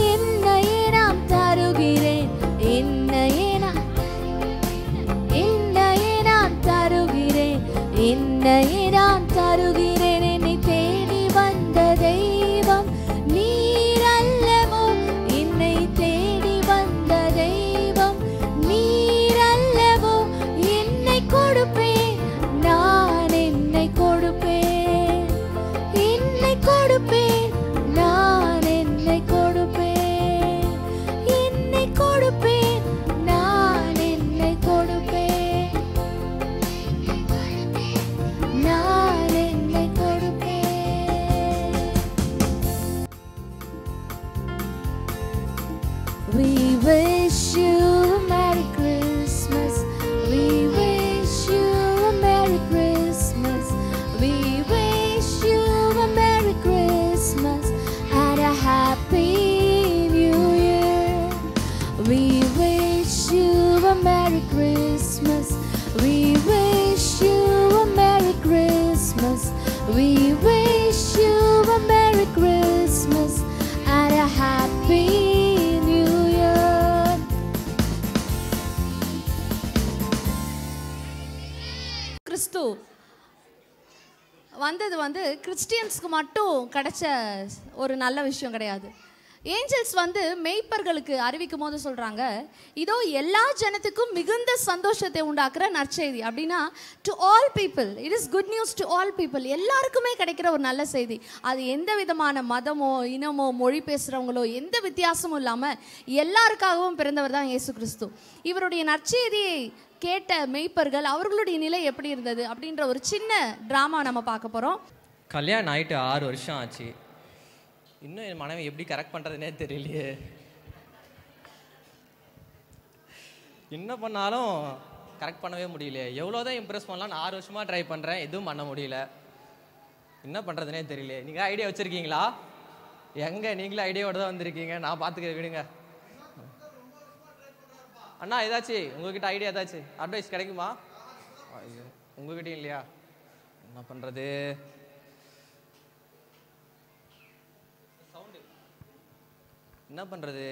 என்னையே நான் தருகிறேன் என்னையே நான் தருகிறேன் என்னையே நான் தருகிறேன் என்னை தேடி வந்த தெய்வம் நீர் அல்லவோ என்னை தேடி வந்த தெய்வம் நீர் அல்லவோ என்னை கொடுப்பேன் நான் என்னை கொடுப்பேன் என்னை கொடுப்பேன் நான் என்னை கொடுப்பேன் We wish you a Merry Christmas. We wish you a Merry Christmas. We wish you a Merry Christmas and a Happy New Year. We wish you a Merry Christmas. We wish you a Merry Christmas. We wish you a Merry Christmas and a Happy New Year. கிறிஸ்து வந்தது வந்து கிறிஸ்டியன்ஸ்க்கு மட்டும் கிடைச்ச ஒரு நல்ல விஷயம் கிடையாது. Angeles வந்து மேய்ப்பர்களுக்கு அறிவிக்கும் போது சொல்கிறாங்க, இதோ எல்லா ஜனத்துக்கும் மிகுந்த சந்தோஷத்தை உண்டாக்குற நற்செய்தி. அப்படின்னா to all people, it is good news to all people. எல்லாருக்குமே கிடைக்கிற ஒரு நல்ல செய்தி. அது எந்த விதமான மதமோ இனமோ மொழி பேசுகிறவங்களோ எந்த வித்தியாசமும் இல்லாமல் எல்லாருக்காகவும் பிறந்தவர் தான் இயேசு கிறிஸ்து. இவருடைய நற்செய்தியை கேட்ட மேய்ப்பர்கள் அவர்களுடைய நிலை எப்படி இருந்தது அப்படின்ற ஒரு சின்ன ட்ராமா நம்ம பார்க்க போகிறோம். கல்யாணம் ஆகிட்டு 6 வருஷம் ஆச்சு. இன்னும் என் மனைவி எப்படி கரெக்ட் பண்ணுறதுனே தெரியலையே. என்ன பண்ணாலும் கரெக்ட் பண்ணவே முடியல. எவ்வளோதான் இம்ப்ரெஸ் பண்ணலாம், 6 வருஷமாக ட்ரை பண்ணுறேன், எதுவும் பண்ண முடியல. என்ன பண்ணுறதுனே தெரியல. நீங்கள் ஐடியா வச்சுருக்கீங்களா? எங்கே நீங்களும் ஐடியாவோட தான் வந்திருக்கீங்க. நான் பார்த்துக்கிறேன், விடுங்க. அண்ணா ஏதாச்சும் உங்ககிட்ட ஐடியா ஏதாச்சும் அட்வைஸ் கிடைக்குமா? உங்ககிட்டயும் இல்லையா? என்ன பண்ணுறது? என்ன பண்ணுறது?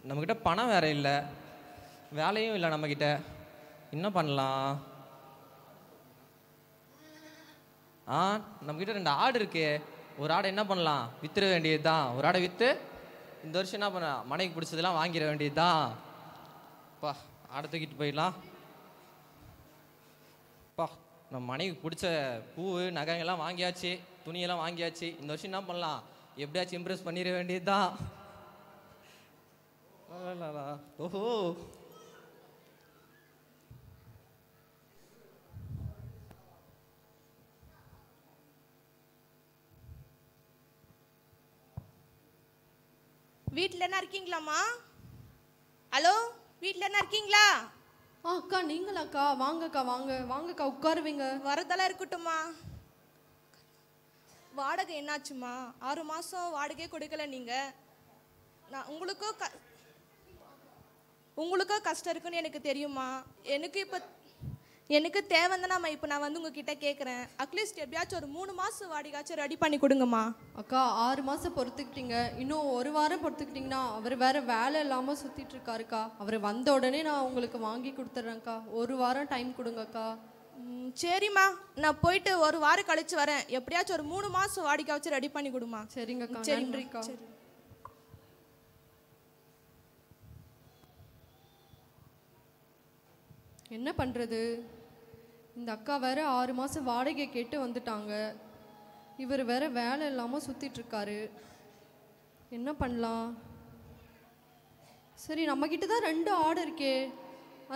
நம்மக்கிட்ட பணம் வேற இல்லை, வேலையும் இல்லை நம்மக்கிட்ட. என்ன பண்ணலாம்? நம்மக்கிட்ட 2 ஆடு இருக்கு. ஒரு ஆடை என்ன பண்ணலாம்? வித்துற வேண்டியது தான். ஒரு ஆடை விற்று இந்த வருஷம் என்ன பண்ண, மனைக்கு பிடிச்சதெல்லாம் வாங்கிட வேண்டியது தான். பா, ஆடை தூக்கிட்டு போயிடலாம். பா, நம்ம மனைக்கு பிடிச்ச பூ நகைங்கெல்லாம் வாங்கியாச்சு, துணியெல்லாம் வாங்கியாச்சு. இந்த வருஷம் என்ன பண்ணலாம்? எப்படியாச்சும் இம்ப்ரெஸ் பண்ணிட வேண்டியது தான். ஓஹோ, வீட்டில் என்ன இருக்கீங்களாம்மா? ஹலோ, வீட்டில் என்ன இருக்கீங்களா? அக்கா நீங்களாக்கா? வாங்கக்கா, வாங்க வாங்கக்கா, உட்காருவீங்க. வரதெல்லாம் இருக்கட்டும்மா. வாடகை என்னாச்சுமா? 6 மாதம் வாடகையே கொடுக்கல நீங்கள். நான் உங்களுக்கோ கஷ்டம் இருக்குன்னு எனக்கு தெரியுமா. எனக்கு தேவைந்தானம்மா. இப்போ நான் வந்து உங்ககிட்ட கேட்குறேன், அட்லீஸ்ட் எப்படியாச்சும் ஒரு 3 மாதம் வாடகையாச்சும் ரெடி பண்ணி கொடுங்கம்மா. அக்கா 6 மாதம் பொறுத்துக்கிட்டீங்க, இன்னும் 1 வாரம் பொறுத்துக்கிட்டிங்கன்னா அவர் வேறு வேலை இல்லாமல் சுற்றிட்டு இருக்காருக்கா. அவர் வந்த உடனே நான் உங்களுக்கு வாங்கி கொடுத்துட்றேன்க்கா. 1 வாரம் டைம் கொடுங்கக்கா. சரிம்மா, நான் போயிட்டு 1 வாரம் கழிச்சு வரேன். எப்படியாச்சும் ஒரு 3 மாதம் வாடகை வச்சு ரெடி பண்ணி கொடுமா. சரிங்கக்கா, நன்றிக்கா. என்ன பண்ணுறது? இந்த அக்கா வேற 6 மாதம் வாடகை கேட்டு வந்துட்டாங்க. இவர் வேற வேலை இல்லாமல் சுற்றிட்டுருக்காரு. என்ன பண்ணலாம்? சரி, நம்மக்கிட்ட தான் 2 ஆடு இருக்கே.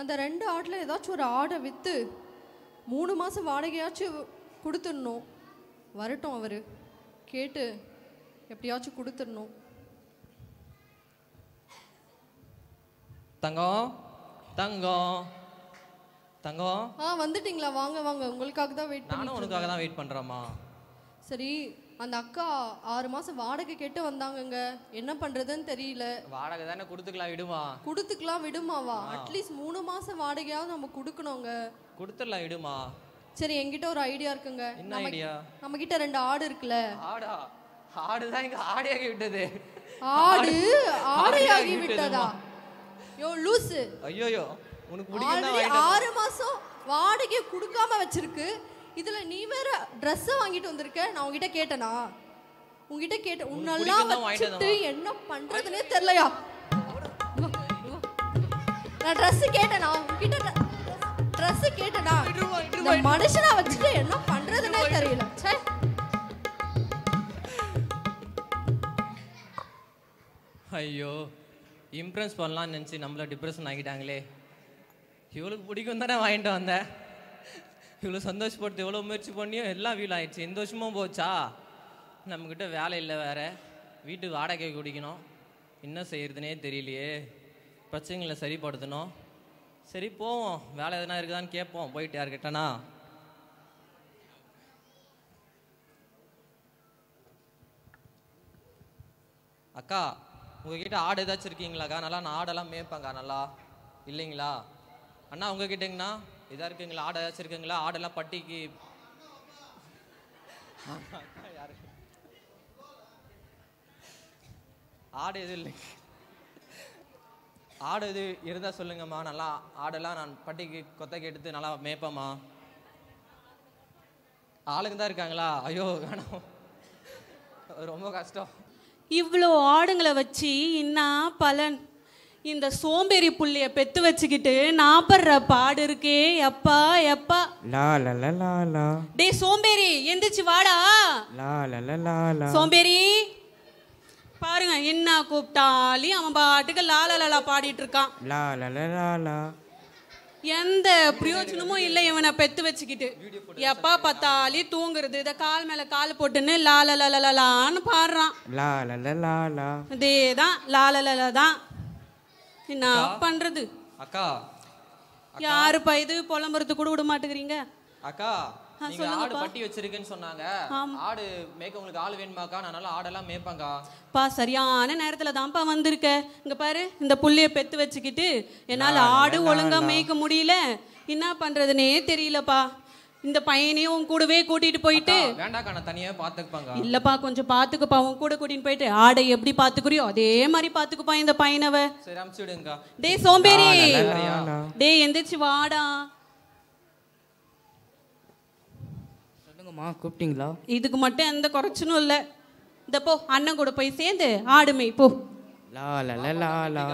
அந்த 2 ஆட்டில் ஏதாச்சும் ஒரு ஆடை விற்று 3 மாதம் வாடகையாச்சும் கொடுத்துடணும். வரட்டும், அவர் கேட்டு எப்படியாச்சும் கொடுத்துடணும். தங்கம் தங்கம் தங்கம். வந்துட்டீங்களா? வாங்க வாங்க, உங்களுக்காக தான் வெயிட் பண்ணி. நானும் உனக்காக தான் வெயிட் பண்ணுறேம்மா. சரி, அந்த அக்கா 6 மாதம் வாடகை கேட்டு வந்தாங்கங்க. என்ன பண்ணுறதுன்னு தெரியல. வாடகை தானே கொடுத்துக்கலாம், விடுமா. கொடுத்துக்கலாம் விடுமாவா? அட்லீஸ்ட் 3 மாதம் வாடகையாவது நம்ம கொடுக்கணுங்க. கொடுத்துடலாம், விடுமா. சரி, என்கிட்ட ஒரு ஐடியா இருக்குங்க. என்ன ஐடியா? நம்ம கிட்ட 2 ஆடு இருக்குல்ல. ஆடா? ஆடுதான் இங்க ஆடையாகி விட்டது. ஆடையாகி விட்டதா? யோ லூசு. ஐயோயோ, உனக்கு பிடிக்கும். 6 மாசம் வாடகை கொடுக்காம வச்சிருக்கு. இதுல நீ வேற ட்ரெஸ் வாங்கிட்டு வந்திருக்க. நான் உங்ககிட்ட கேட்டனா? உங்ககிட்ட கேட்ட உன்னெல்லாம் வச்சிட்டு என்ன பண்றதுனே தெரியலையா? நான் ட்ரெஸ் கேட்டனா? உங்ககிட்ட ட்ரெஸ் கேட்டனா? இந்த மனுஷனா வச்சிட்டு என்ன பண்றதுனே தெரியல. சே, ஐயோ, இம்ப்ரெஸ் பண்ணலாம்னு நினச்சி நம்மள டிப்ரெஷன் ஆகிட்டாங்களே. இவளுக்கு பிடிக்கும் தானே வாங்கிட்டு வந்தேன். இவ்வளோ சந்தோஷப்படுத்து, எவ்வளோ முயற்சி பண்ணியும் எல்லாம் வீல் ஆயிடுச்சு. இந்த வருஷமும் போச்சா? நம்மக்கிட்ட வேலை இல்லை வேற. வீட்டுக்கு வாடகை குடிக்கணும், என்ன செய்யறதுனே தெரியலையே, பிரச்சனைகளை சரிப்படுத்தணும். சரி போவோம், வேலை எதுனா இருக்குதான்னு கேட்போம் போயிட்டு யார்கிட்டனா. அக்கா உங்ககிட்ட ஆடு ஏதாச்சும் இருக்கீங்களாக்கா? நல்லா நான் ஆடெல்லாம் மேய்ப்பேங்க்கா நல்லா. இல்லைங்களா அண்ணா? உங்ககிட்டங்கண்ணா இதாக இருக்குங்களா? ஆடு ஏதாச்சும் இருக்குங்களா? ஆடெல்லாம் பட்டிக்கு ஆடு எதுவும் இல்லை. ஆடு எது இருந்தால் சொல்லுங்கம்மா. நல்லா ஆடெல்லாம் நான் பட்டிக்கு கொத்தைக்கு எடுத்து நல்லா மேய்ப்பேம்மா. ஆளுங்க தான் இருக்காங்களா? ஐயோ வேணாம், ரொம்ப கஷ்டம். இவ்வளோ ஆடுங்களை வச்சு என்ன பலன்? இந்த சோம்பேறி புள்ளைய பெத்து வச்சுக்கிட்டு நான் படுற பாடு இருக்கே எப்பா எப்பா. லா லா லா லா லா. டேய் சோம்பேறி எந்திரிச்சு வாடா. லா லா லா லா லா. சோம்பேறி பாருங்க, என்ன கூப்பிட்டாலும் அவன் பாட்டுக்கு லாலலா பாடிட்டு இருக்கான். லா லா லா லா லா. எந்த பிரயோஜனமும் இல்லை இவனை பெத்து வச்சுக்கிட்டு. எப்பா பார்த்தாலும் தூங்குறது, இதை கால் மேல கால் போட்டுன்னு லாலலான்னு பாடுறான். லா லா லா லா லா. அதேதான் லாலலா தான். என்ன பண்றது? அக்கா யாருப்பா இது? புலம்புறது கூட விட மாட்டேங்கிறீங்க. அக்கா நீங்க ஆடு பட்டி வச்சிருக்கேன்னு சொன்னாங்க. ஆடு மேய்க்க உங்களுக்கு ஆள் வேணுமாக்கா? நான் நல்லா ஆடெல்லாம் மேய்ப்பேங்க்கா. பா சரியான நேரத்துல தான்ப்பா வந்திருக்க. இங்க பாரு, இந்த புள்ளைய பெத்து வச்சுக்கிட்டு என்னால ஆடு ஒழுங்கா மேய்க்க முடியல, என்ன பண்றதுன்னே தெரியலப்பா. இந்த பையனையும் உன் கூடவே கூட்டிட்டு போயிட்டு. வேண்டாக்கா நான் தனியா பாத்துக்குப்பாங்க. இல்லப்பா கொஞ்சம் பாத்துக்குப்பா, உன் கூட கூட்டிட்டு போயிட்டு ஆடை எப்படி பாத்துக்குறியோ அதே மாதிரி பாத்துக்குப்பா இந்த பையனவ. சரி அமுச்சு விடுங்கக்கா. டேய் சோம்பேறி, டேய் எந்திரிச்சு வாடா. சொல்லுங்கம்மா, கூப்பிட்டீங்களா? இதுக்கு மட்டும் எந்த குறைச்சனும் இல்லை. இந்த போ அண்ணன் கூட போய் சேர்ந்து ஆடு மேய் போ. லா லா லா லா லா.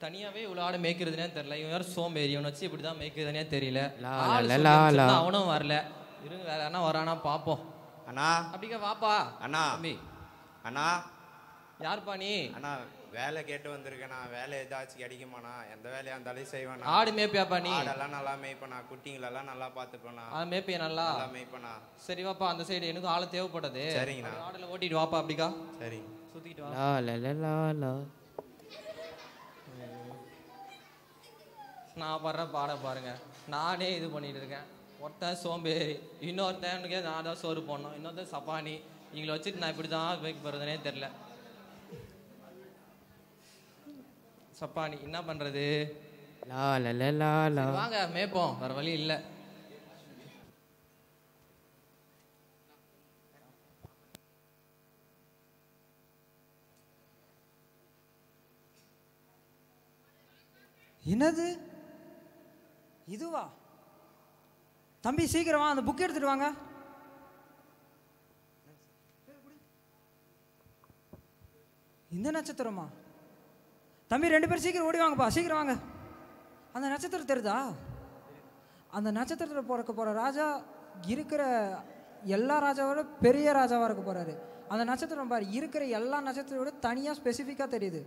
தனியாவே இவ்வளவு ஆடு மேய்க்கிறதுனே தெரியல. இவன் வேற சோம்பேறி, இவனை வச்சு இப்படிதான் மேய்க்கிறதுனே தெரியல. அவனும் வரல. இருங்க வேற என்ன வரானா பாப்போம். அண்ணா அப்படிக்கா வாப்பா. அண்ணா அண்ணா. யாருப்பா நீ? அண்ணா வேலை கேட்டு வந்திருக்கேண்ணா. வேலை ஏதாச்சும் கிடைக்குமாண்ணா? எந்த வேலையா இருந்தாலும் செய்வேண்ணா. ஆடு மேய்ப்பியாப்பா நீ? ஆடெல்லாம் நல்லா மேய்ப்பேண்ணா. குட்டிங்களெல்லாம் நல்லா பார்த்துப்பேண்ணா. மேய்ப்பியா நல்லா? நல்லா மேய்ப்பேண்ணா. சரி வாப்பா, அந்த சைடு எனக்கு ஆளு தேவைப்படுது. சரிங்கண்ணா. ஆடுல ஓட்டிட்டு வாப்பா. அப்படிக்கா சரி சுத்திட்டு வா. லா லா லா லா லா. நான் படுற பாட பாருங்க. நானே இது பண்ணிட்டு இருக்கேன். ஒருத்தன் சோம்பேறி, இன்னொருத்தனுக்கே நான் தான் சோறு போடணும், இன்னொருத்தன் சப்பானி. இவங்களை வச்சுட்டு நான் இப்படி தான் வைக்க போகிறதுனே தெரில. சப்பானி என்ன பண்ணுறது? லா லா லா லா லா. வாங்க மேய்ப்போம், வேறு வழி இல்லை. என்னது இதுவா? தம்பி சீக்கிரமா அந்த புக் எடுத்துட்டு வாங்க. இந்த நட்சத்திரமா? தம்பி 2 பேரும் சீக்கிரம் ஓடி வாங்கப்பா, சீக்கிரம் வாங்க. அந்த நட்சத்திரம் தெரியுதா? அந்த நட்சத்திரத்தில் பிறக்க போகிற ராஜா இருக்கிற எல்லா ராஜாவோட பெரிய ராஜாவாக இருக்க போகிறாரு. அந்த நட்சத்திரம் பாரு, இருக்கிற எல்லா நட்சத்திரோட தனியாக ஸ்பெசிஃபிக்காக தெரியுது.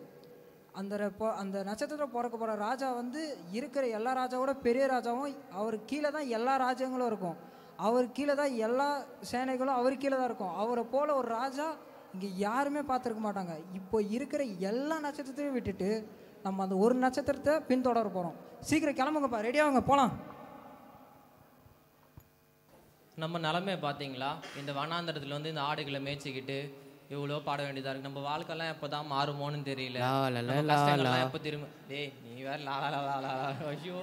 அந்த நட்சத்திரத்தில் பிறக்க போகிற ராஜா வந்து இருக்கிற எல்லா ராஜாவோட பெரிய ராஜாவும், அவர் கீழே தான் எல்லா ராஜ்யங்களும் இருக்கும். அவர் கீழே தான் எல்லா சேனைகளும் அவர் கீழே தான் இருக்கும். அவரை போல் ஒரு ராஜா இங்கே யாருமே பார்த்துருக்க மாட்டாங்க. இப்போ இருக்கிற எல்லா நட்சத்திரத்தையும் விட்டுட்டு நம்ம அந்த ஒரு நட்சத்திரத்தை பின்தொடர போகிறோம். சீக்கிரம் கிளம்புங்கப்பா, ரெடியாகுங்க, போகலாம். நம்ம நிலமையை பார்த்தீங்களா? இந்த வனாந்தரத்தில் வந்து இந்த ஆடுகளை மேய்ச்சிக்கிட்டு எவ்வளோ பாட வேண்டியதாக இருக்குது. நம்ம வாழ்க்கைலாம் எப்போ தான் மாறுமோன்னு தெரியல. எப்போ திரும்ப டேய் நீ வேற லாலா. ஐயோ,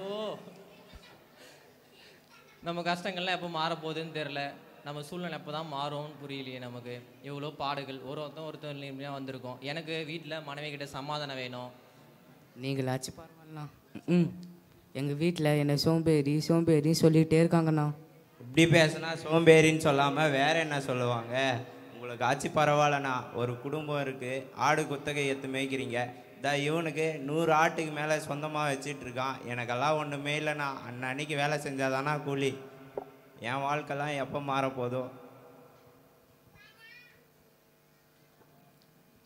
நம்ம கஷ்டங்கள்லாம் எப்போ மாறப்போகுதுன்னு தெரில. நம்ம சூழ்நிலை எப்போ தான் மாறும்னு புரியலையே நமக்கு. எவ்வளோ பாடுகள், ஒருத்தர் வந்திருக்கோம். எனக்கு வீட்டில் மனைவி கிட்ட சமாதானம் வேணும். நீங்களாச்சும் பரவாயில்ல. எங்கள் வீட்டில் என்னை சோம்பேறி சோம்பேறின்னு சொல்லிகிட்டே இருக்காங்கண்ணா. இப்படி பேசுனா சோம்பேறின்னு சொல்லாமல் வேற என்ன சொல்லுவாங்க? உங்களுக்கு ஆச்சு பரவாயில்லண்ணா. ஒரு குடும்பம் இருக்குது, ஆடு குத்தகை எடுத்து மேய்க்கிறீங்க. இவனுக்கு 100 ஆட்டுக்கு மேலே சொந்தமாக வச்சிட்டு இருக்கான். எனக்கெல்லாம் ஒன்றுமே இல்லைண்ணா. அன்னைக்கு வேலை செஞ்சாதானா கூலி. என் வாழ்க்கைலாம் எப்போ மாறப்போதோ.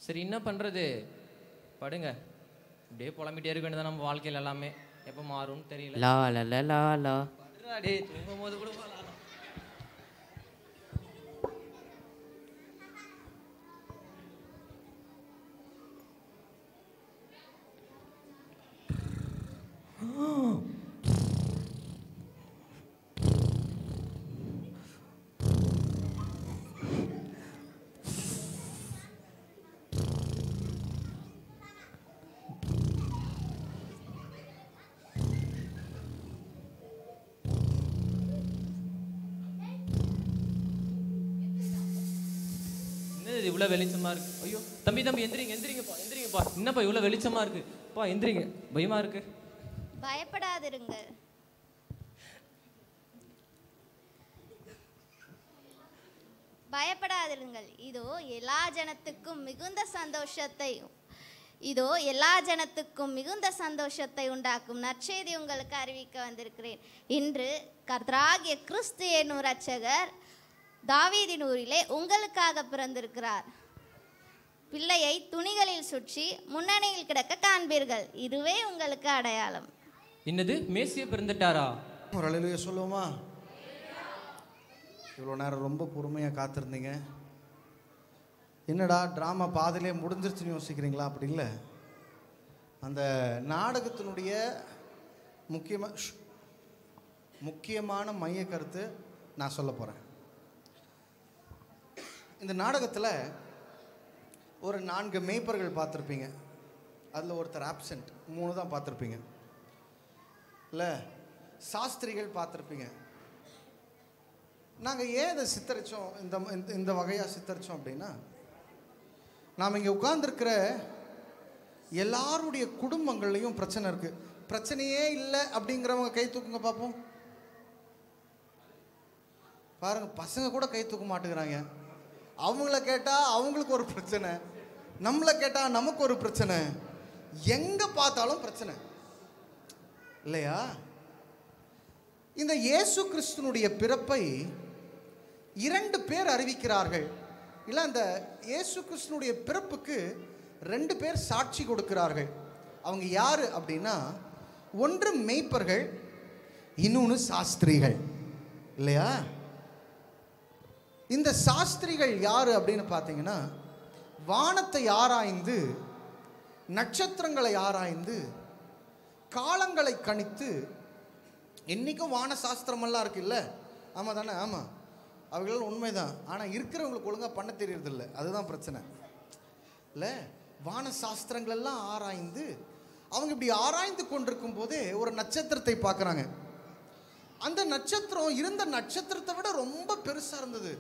சரி என்ன பண்ணுறது? படுங்க, இப்படியே புலம்பிட்டே இருக்க வேண்டியதான் நம்ம வாழ்க்கையில். எல்லாமே எப்போ மாறும்னு தெரியல. லா லா லா லா லா. டேய் தூங்கும் போது கூட விளையாடலாம். என்னது இவ்வளோ வெளிச்சமா இருக்கு? ஐயோ தம்பி தம்பி எந்திரிங்க எந்திரிங்கப்பா எந்திரிங்கப்பா. என்னப்பா இவ்வளோ வெளிச்சமா இருக்கு? பா எந்திரிங்க, பயமா இருக்கு. பயப்படாதிருங்கள். பயப்படாதிருங்கள். இதோ எல்லா ஜனத்துக்கும் மிகுந்த சந்தோஷத்தை உண்டாக்கும் நற்செய்தி உங்களுக்கு அறிவிக்க வந்திருக்கிறேன். இன்று கர்த்தராகிய கிறிஸ்து என்னும் இரட்சகர் தாவீதின் ஊரிலே உங்களுக்காக பிறந்திருக்கிறார். பிள்ளையை துணிகளில் சுற்றி முன்னணியில் கிடக்க காண்பீர்கள். இதுவே உங்களுக்கு அடையாளம். என்னது மேசியா பிறந்துட்டாரா? ஒரு அல்லேலூயா சொல்லுவோமா? இவ்வளோ நேரம் ரொம்ப பொறுமையாக காத்திருந்தீங்க. என்னடா ட்ராமா பாதிலே முடிஞ்சிருச்சுன்னு யோசிக்கிறீங்களா? அப்படி இல்லை. அந்த நாடகத்தினுடைய முக்கியமான மைய கருத்து நான் சொல்ல போகிறேன். இந்த நாடகத்தில் ஒரு 4 மேய்ப்பர்கள் பார்த்துருப்பீங்க. அதில் ஒருத்தர் ஆப்சண்ட், 3 தான் பார்த்துருப்பீங்க. இல்லை சாஸ்திரிகள் பார்த்துருப்பீங்க. நாங்கள் ஏன் இதை சித்தரித்தோம், இந்த வகையாக சித்தரித்தோம் அப்படின்னா, நாம் இங்கே உட்கார்ந்துருக்கிற எல்லாருடைய குடும்பங்கள்லையும் பிரச்சனை இருக்குது. பிரச்சனையே இல்லை அப்படிங்கிறவங்க கை தூக்குங்க பார்ப்போம். பாருங்க, பசங்க கூட கை தூக்க மாட்டேங்கிறாங்க. அவங்கள கேட்டால் அவங்களுக்கு ஒரு பிரச்சனை, நம்மளை கேட்டால் நமக்கு ஒரு பிரச்சனை. எங்கே பார்த்தாலும் பிரச்சனை இல்லையா? இந்த இயேசு கிறிஸ்துனுடைய பிறப்பை 2 பேர் அறிவிக்கிறார்கள். இல்லை, அந்த இயேசு கிறிஸ்துனுடைய பிறப்புக்கு 2 பேர் சாட்சி கொடுக்கிறார்கள். அவங்க யார் அப்படின்னா, ஒன்று மேய்ப்பர்கள், இன்னொன்று சாஸ்திரிகள் இல்லையா? இந்த சாஸ்திரிகள் யார் அப்படின்னு பார்த்தீங்கன்னா, வானத்தை ஆராய்ந்து, நட்சத்திரங்களை ஆராய்ந்து, காலங்களை கணித்து, என்றைக்கும் வான சாஸ்திரமெல்லாம் இருக்குல்ல, ஆமாம் தானே? ஆமாம், அவைகள் உண்மைதான். ஆனால் இருக்கிறவங்களுக்கு ஒழுங்காக பண்ண தெரியறதில்ல, அதுதான் பிரச்சனை இல்லை? வான சாஸ்திரங்களெல்லாம் ஆராய்ந்து, அவங்க இப்படி ஆராய்ந்து கொண்டிருக்கும் போதே ஒரு நட்சத்திரத்தை பார்க்குறாங்க. அந்த நட்சத்திரம் இருந்த நட்சத்திரத்தை விட ரொம்ப பெருசாக இருந்தது.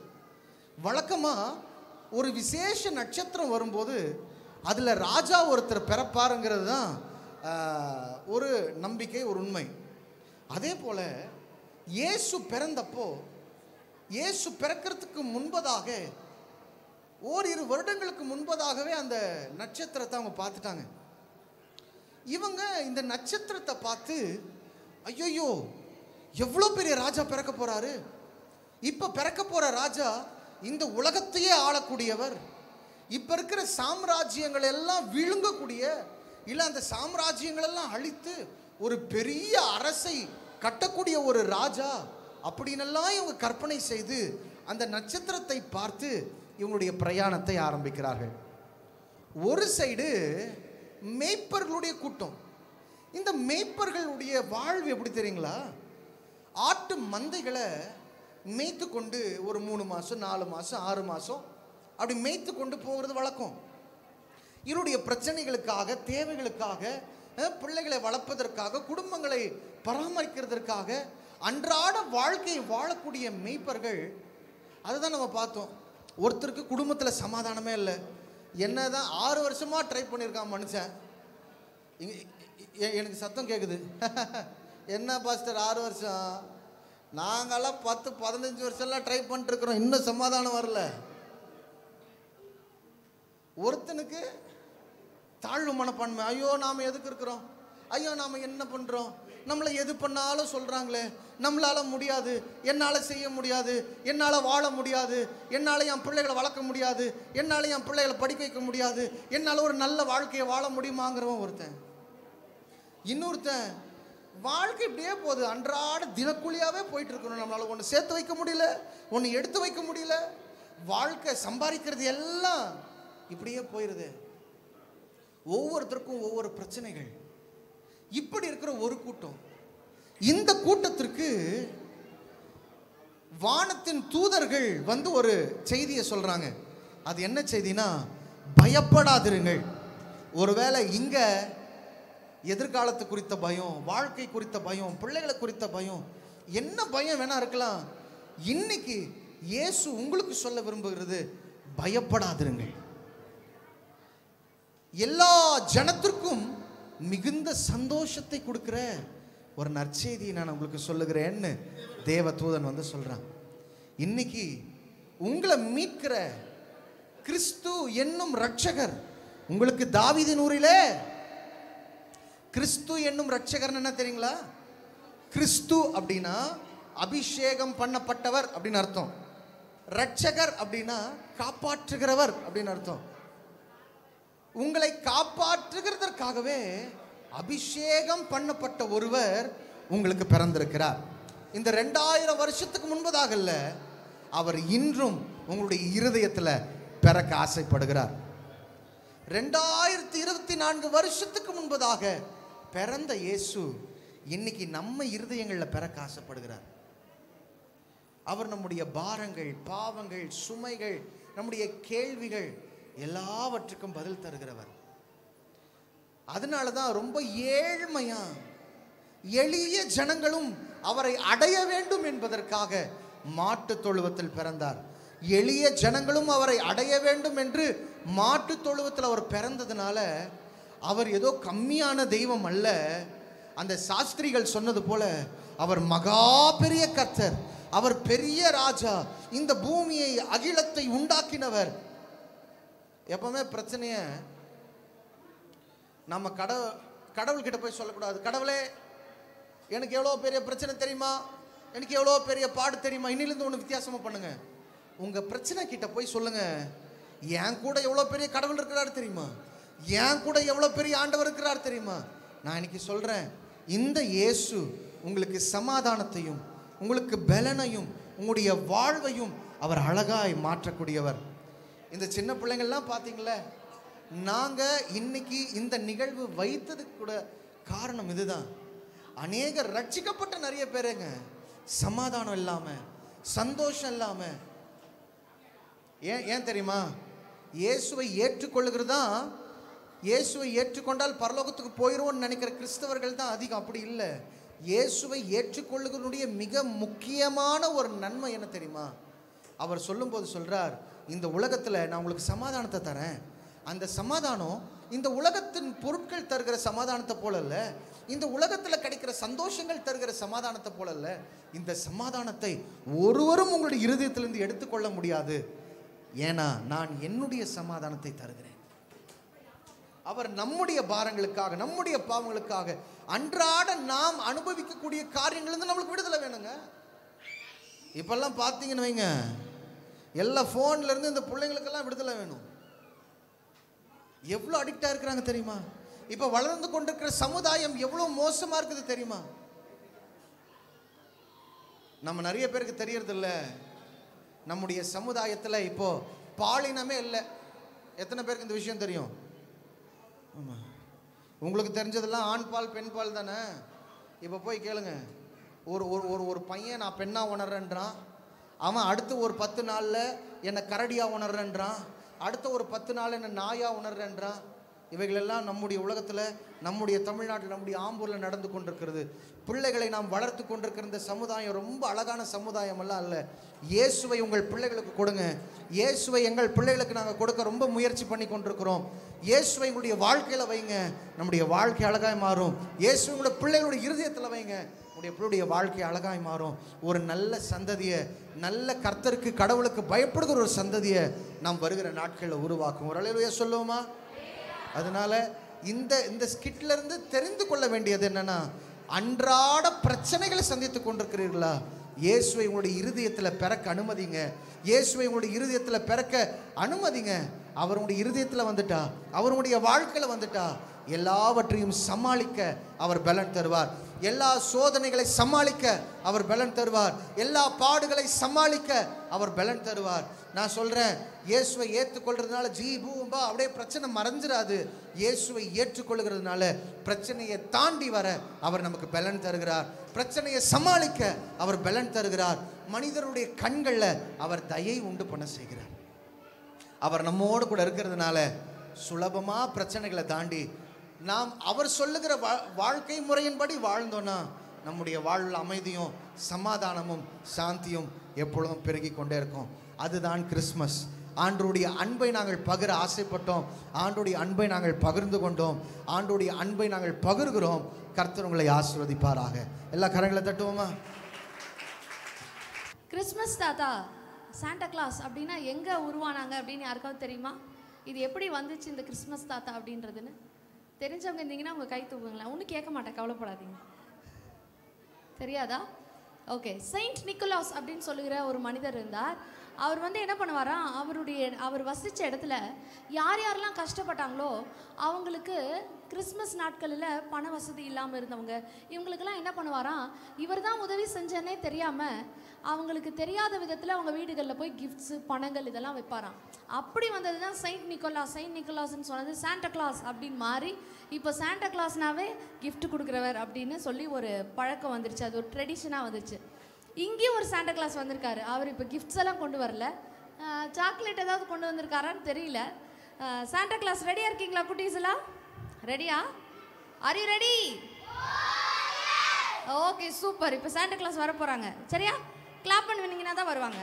வழக்கமாக ஒரு விசேஷ நட்சத்திரம் வரும்போது அதில் ராஜா ஒருத்தர் பிறப்பாருங்கிறது தான் ஒரு நம்பிக்கை, ஒரு உண்மை. அதே போல் இயேசு பிறந்தப்போ, இயேசு பிறக்கிறதுக்கு முன்பதாக, ஓரிரு வருடங்களுக்கு முன்பதாகவே அந்த நட்சத்திரத்தை அவங்க பார்த்துட்டாங்க. இவங்க இந்த நட்சத்திரத்தை பார்த்து, ஐயோ எவ்வளோ பெரிய ராஜா பிறக்க போறாரு, இப்போ பிறக்க போகிற ராஜா இந்த உலகத்தையே ஆளக்கூடியவர், இப்போ இருக்கிற சாம்ராஜ்யங்கள் எல்லாம் விழுங்கக்கூடிய, இல்லை அந்த சாம்ராஜ்யங்கள் எல்லாம் அழித்து ஒரு பெரிய அரசை கட்டக்கூடிய ஒரு ராஜா அப்படின்னெல்லாம் இவங்க கற்பனை செய்து அந்த நட்சத்திரத்தை பார்த்து இவங்களுடைய பிரயாணத்தை ஆரம்பிக்கிறார்கள். ஒரு சைடு மேய்ப்பர்களுடைய கூட்டம். இந்த மேய்ப்பர்களுடைய வாழ்வு எப்படி தெரியுங்களா? ஆட்டு மந்தைகளை மேய்த்து கொண்டு ஒரு 3 மாதம் 4 மாதம் 6 மாதம் அப்படி மேய்த்து கொண்டு போகிறது வழக்கம். இவருடைய பிரச்சனைகளுக்காக, தேவைகளுக்காக, பிள்ளைகளை வளர்ப்பதற்காக, குடும்பங்களை பராமரிக்கிறதற்காக அன்றாட வாழ்க்கையை வாழக்கூடிய மேய்ப்பர்கள். அதுதான் நம்ம பார்த்தோம். ஒருத்தருக்கு குடும்பத்தில் சமாதானமே இல்லை. என்ன தான் 6 வருஷமாக ட்ரை பண்ணியிருக்கான் மனுஷன். எனக்கு சத்தம் கேட்குது. என்ன பாஸ்டர் 6 வருஷம்? நாங்களாம் 10-15 வருஷம்லாம் ட்ரை பண்ணிட்டுருக்குறோம், இன்னும் சமாதானம் வரல. ஒருத்தனுக்கு தாழ்வு மனப்பான்மை. ஐயோ நாம் எதுக்கு இருக்கிறோம், ஐயோ நாம் என்ன பண்ணுறோம், நம்மளை எது பண்ணாலும் சொல்கிறாங்களே, நம்மளால் முடியாது, என்னால் செய்ய முடியாது, என்னால் வாழ முடியாது, என்னால் என் பிள்ளைகளை வளர்க்க முடியாது, என்னால் என் பிள்ளைகளை படிக்க வைக்க முடியாது, என்னால் ஒரு நல்ல வாழ்க்கையை வாழ முடியுமாங்கிறவன் ஒருத்தன். இன்னொருத்தன் வாழ்க்கை இப்படியே போகுது, அன்றாட தினக்கூலியாவே போயிட்டு இருக்கணும். நம்மளால ஒன்று சேர்த்து வைக்க முடியல, ஒன்று எடுத்து வைக்க முடியல. வாழ்க்கை சம்பாதிக்கிறது எல்லாம் இப்படியே போயிருது. ஒவ்வொருத்தருக்கும் ஒவ்வொரு பிரச்சனைகள். இப்படி இருக்கிற ஒரு கூட்டம், இந்த கூட்டத்திற்கு வானத்தின் தூதர்கள் வந்து ஒரு செய்தியை சொல்றாங்க. அது என்ன செய்தினா, பயப்படாதிருங்கள். ஒருவேளை இங்க எதிர்காலத்து குறித்த பயம், வாழ்க்கை குறித்த பயம், பிள்ளைகளை குறித்த பயம், என்ன பயம் வேணா இருக்கலாம். இன்னைக்கு இயேசு உங்களுக்கு சொல்ல விரும்புகிறது, பயப்படாதிருங்கள். எல்லா ஜனத்திற்கும் மிகுந்த சந்தோஷத்தை கொடுக்கிற ஒரு நற்செய்தியை நான் உங்களுக்கு சொல்லுகிறேன்னு தேவதூதன் வந்து சொல்றான். இன்னைக்கு உங்களை மீட்கிற கிறிஸ்து என்னும் ரட்சகர் உங்களுக்கு தாவீதின் ஊரிலே. கிறிஸ்து என்னும் ரட்சகர் என்ன தெரியுங்களா? கிறிஸ்து அப்படின்னா அபிஷேகம் பண்ணப்பட்டவர் அப்படின்னு அர்த்தம். ரட்சகர் அப்படின்னா காப்பாற்றுகிறவர் அப்படின்னு அர்த்தம். உங்களை காப்பாற்றுகிறதற்காகவே அபிஷேகம் பண்ணப்பட்ட ஒருவர் உங்களுக்கு பிறந்திருக்கிறார். இந்த 2000 வருஷத்துக்கு முன்பதாகல்ல, அவர் இன்றும் உங்களுடைய இருதயத்தில் பிறக்க ஆசைப்படுகிறார். 2024 வருஷத்துக்கு முன்பதாக பிறந்த இயேசு இன்னைக்கு நம்ம இருதயங்களில் பிறக்க ஆசைப்படுகிறார். அவர் நம்முடைய பாரங்கள், பாவங்கள், சுமைகள், நம்முடைய கேள்விகள் எல்லாவற்றுக்கும் பதில் தருகிறவர். அதனால தான் ரொம்ப ஏழ்மையா எளிய ஜனங்களும் அவரை அடைய வேண்டும் என்பதற்காக மாட்டு தொழுவத்தில் பிறந்தார். எளிய ஜனங்களும் அவரை அடைய வேண்டும் என்று மாட்டு தொழுவத்தில் அவர் பிறந்ததுனால அவர் ஏதோ கம்மியான தெய்வம் அல்ல. அந்த சாஸ்திரிகள் சொன்னது போல அவர் மகா பெரிய கர்த்தர், அவர் பெரிய ராஜா, இந்த பூமியை அகிலத்தை உண்டாக்கினவர். எப்பவுமே பிரச்சனைய நம்ம கடவுள்கிட்ட போய் சொல்லக்கூடாது. கடவுளே, எனக்கு எவ்வளோ பெரிய பிரச்சனை தெரியுமா, எனக்கு எவ்வளோ பெரிய பாடு தெரியுமா. இன்னிலிருந்து ஒன்று வித்தியாசமாக பண்ணுங்க. உங்கள் பிரச்சனை கிட்ட போய் சொல்லுங்க, என் கூட எவ்வளோ பெரிய கடவுள் இருக்கிறாரு தெரியுமா, என் கூட எவ்வளோ பெரிய ஆண்டவர் இருக்கிறார் தெரியுமா. நான் இன்னைக்கு சொல்கிறேன், இந்த இயேசு உங்களுக்கு சமாதானத்தையும் உங்களுக்கு பலனையும் உங்களுடைய வாழ்வையும் அவர் அழகாய் மாற்றக்கூடியவர். இந்த சின்ன பிள்ளைங்கள்லாம் பார்த்தீங்களே, நாங்கள் இன்னைக்கு இந்த நிகழ்வு வைத்ததுக்கு கூட காரணம் இதுதான். அநேக ரட்சிக்கப்பட்ட நிறைய பேருங்க சமாதானம் இல்லாமல், சந்தோஷம் இல்லாமல். ஏன் தெரியுமா? இயேசுவை ஏற்றுக்கொள்ளுகிறது தான், இயேசுவை ஏற்றுக்கொண்டால் பரலோகத்துக்கு போயிடுவோன்னு நினைக்கிற கிறிஸ்தவர்கள் தான் அதிகம். அப்படி இல்லை. இயேசுவை ஏற்றுக்கொள்ளுகிறனுடைய மிக முக்கியமான ஒரு நன்மை என்ன தெரியுமா? அவர் சொல்லும்போது சொல்றார், இந்த உலகத்தில் நான் உங்களுக்கு சமாதானத்தை தரேன். அந்த சமாதானம் இந்த உலகத்தின் பொருட்கள் தருகிற சமாதானத்தை போல அல்ல, இந்த உலகத்தில் கிடைக்கிற சந்தோஷங்கள் தருகிற சமாதானத்தை போல அல்ல. இந்த சமாதானத்தை ஒருவரும் உங்களுடைய இருதயத்திலிருந்து எடுத்துக்கொள்ள முடியாது. ஏன்னா நான் என்னுடைய சமாதானத்தை தருகிறேன். அவர் நம்முடைய பாரங்களுக்காக, நம்முடைய பாவங்களுக்காக, அன்றாட நாம் அனுபவிக்கக்கூடிய காரியங்கள்லேருந்து நம்மளுக்கு விடுதலை வேணுங்க. இப்பெல்லாம் பார்த்தீங்கன்னு வைங்க, எல்லா ஃபோன்ல இருந்து இந்த பிள்ளைங்களுக்கெல்லாம் விடுதலை வேணும். எவ்வளோ அடிக்டா இருக்கிறாங்க தெரியுமா? இப்போ வளர்ந்து கொண்டிருக்கிற சமுதாயம் எவ்வளோ மோசமா இருக்குது தெரியுமா? நம்ம நிறைய பேருக்கு தெரியறது இல்லை, நம்முடைய சமுதாயத்தில் இப்போ பாலினமே இல்லை. எத்தனை பேருக்கு இந்த விஷயம் தெரியும்? ஆமாம், உங்களுக்கு தெரிஞ்சதெல்லாம் ஆண் பால் பெண் பால் தானே. இப்போ போய் கேளுங்க, ஒரு பையன் நான் பெண்ணா உணர்றேன்றான், அவன் அடுத்து ஒரு 10 நாளில் என்னை கரடியாக உணர்றேன்றான், அடுத்த ஒரு 10 நாள் என்னை நாயாக உணர்றேன்றான். இவைகளெல்லாம் நம்முடைய உலகத்தில், நம்முடைய தமிழ்நாட்டில், நம்முடைய ஆம்பூரில் நடந்து கொண்டிருக்கிறது. பிள்ளைகளை நாம் வளர்த்து கொண்டிருக்கிற இந்த சமுதாயம் ரொம்ப அழகான சமுதாயம் எல்லாம் அல்ல. இயேசுவை உங்கள் பிள்ளைகளுக்கு கொடுங்க. இயேசுவை எங்கள் பிள்ளைகளுக்கு நாங்கள் கொடுக்க ரொம்ப முயற்சி பண்ணி கொண்டிருக்கிறோம். இயேசுவை உங்களுடைய வாழ்க்கையில் வைங்க, நம்முடைய வாழ்க்கை அழகாய் மாறும். இயேசுவை உங்களுடைய பிள்ளைகளுடைய இருதயத்தில் வைங்க, உங்களுடைய பிள்ளையுடைய வாழ்க்கை அழகாய் மாறும். ஒரு நல்ல சந்ததியை, நல்ல கர்த்தருக்கு, கடவுளுக்கு பயப்படுகிற ஒரு சந்ததியை நாம் வருகிற நாட்களில் உருவாக்கும். ஒரு அல்லேலூயா சொல்லுவோமா? அதனால இந்த ஸ்கிட்ல இருந்து தெரிந்து கொள்ள வேண்டியது என்னன்னா, அன்றாட பிரச்சனைகளை சந்தித்து கொண்டிருக்கிறீர்களா? இயேசுவை உங்களுடைய இருதயத்தில் பிறக்க அனுமதிங்க. இயேசுவை உங்களுடைய இருதயத்தில் பிறக்க அனுமதிங்க. அவருடைய இருதயத்தில் வந்துட்டா, அவருடைய வாழ்க்கையில் வந்துட்டா, எல்லாவற்றையும் சமாளிக்க அவர் பலன் தருவார். எல்லா சோதனைகளை சமாளிக்க அவர் பலன் தருவார். எல்லா பாடுகளை சமாளிக்க அவர் பலன் தருவார். நான் சொல்றேன், இயேசுவை ஏற்றுக்கொள்றதுனால பூம்பா அப்படியே பிரச்சனை மறைஞ்சிராது. இயேசுவை ஏற்றுக்கொள்கிறதுனால பிரச்சனையை தாண்டி வர அவர் நமக்கு பலன் தருகிறார். பிரச்சனையை சமாளிக்க அவர் பலன் தருகிறார். மனிதருடைய கண்களில் அவர் தயை உண்டு பண்ண செய்கிறார். அவர் நம்மோடு கூட இருக்கிறதுனால சுலபமா பிரச்சனைகளை தாண்டி நாம் அவர் சொல்லுகிற வாழ்க்கை முறையின்படி வாழ்ந்தோன்னா நம்முடைய வாழ்வில் அமைதியும் சமாதானமும் சாந்தியும் எப்பொழுதும் பெருகி கொண்டே இருக்கும். அதுதான் கிறிஸ்மஸ். ஆண்டவருடைய அன்பை நாங்கள் பகிர ஆசைப்பட்டோம். ஆண்டவருடைய அன்பை நாங்கள் பகிர்ந்து கொண்டோம். ஆண்டவருடைய அன்பை நாங்கள் பகிர்கிறோம். கர்த்தர் உங்களை ஆசீர்வதிப்பாராக. எல்லா கரங்களை தட்டுவோமா? கிறிஸ்மஸ் தாத்தா, சாண்டா கிளாஸ் அப்படின்னா எங்கே உருவானாங்க அப்படின்னு யாருக்காவது தெரியுமா? இது எப்படி வந்துச்சு இந்த கிறிஸ்மஸ் தாத்தா அப்படின்றதுன்னு தெரிஞ்சவங்க இருந்தீங்கன்னா உங்கள் கை தூக்குங்களேன். ஒன்றும் கேட்க மாட்டேன், கவலைப்படாதீங்க. தெரியாதா? ஓகே. செயின்ட் நிக்கோலாஸ் அப்படின்னு சொல்லுகிற ஒரு மனிதர் இருந்தார். அவர் வந்து என்ன பண்ணுவாரா, அவர் வசித்த இடத்துல யார் யாரெல்லாம் கஷ்டப்பட்டாங்களோ அவங்களுக்கு கிறிஸ்மஸ் நாட்களில் பண வசதி இல்லாமல் இருந்தவங்க இவங்களுக்கெல்லாம் என்ன பண்ணுவாராம், இவர் தான் உதவி செஞ்சேன்னே தெரியாமல் அவங்களுக்கு தெரியாத விதத்தில் அவங்க வீடுகளில் போய் கிஃப்ட்ஸு பணங்கள் இதெல்லாம் வைப்பாராம். அப்படி வந்தது தான் செயின்ட் நிக்கோலாஸ். செயின்ட் நிக்கோலாஸ்ன்னு சொன்னது சாண்டா கிளாஸ் அப்படின்னு மாறி இப்போ சாண்டா கிளாஸ்னாவே கிஃப்ட் கொடுக்குறவர் அப்படின்னு சொல்லி ஒரு பழக்கம் வந்துருச்சு. அது ஒரு ட்ரெடிஷனாக வந்துருச்சு. இங்கேயும் ஒரு சாண்டா கிளாஸ் வந்திருக்காரு. அவர் இப்போ கிஃப்ட்ஸ் எல்லாம் கொண்டு வரல, சாக்லேட் ஏதாவது கொண்டு வந்திருக்காரான்னு தெரியல. சாண்டா கிளாஸ் ரெடியாக இருக்கீங்களா குட்டீஸ் எல்லாம்? ரெடியா? Are you ready? Okay, super. இப்போ சாண்டா கிளாஸ் வர போகிறாங்க. சரியா? கிளாப் பண்ணுவீங்கன்னா தான் வருவாங்க.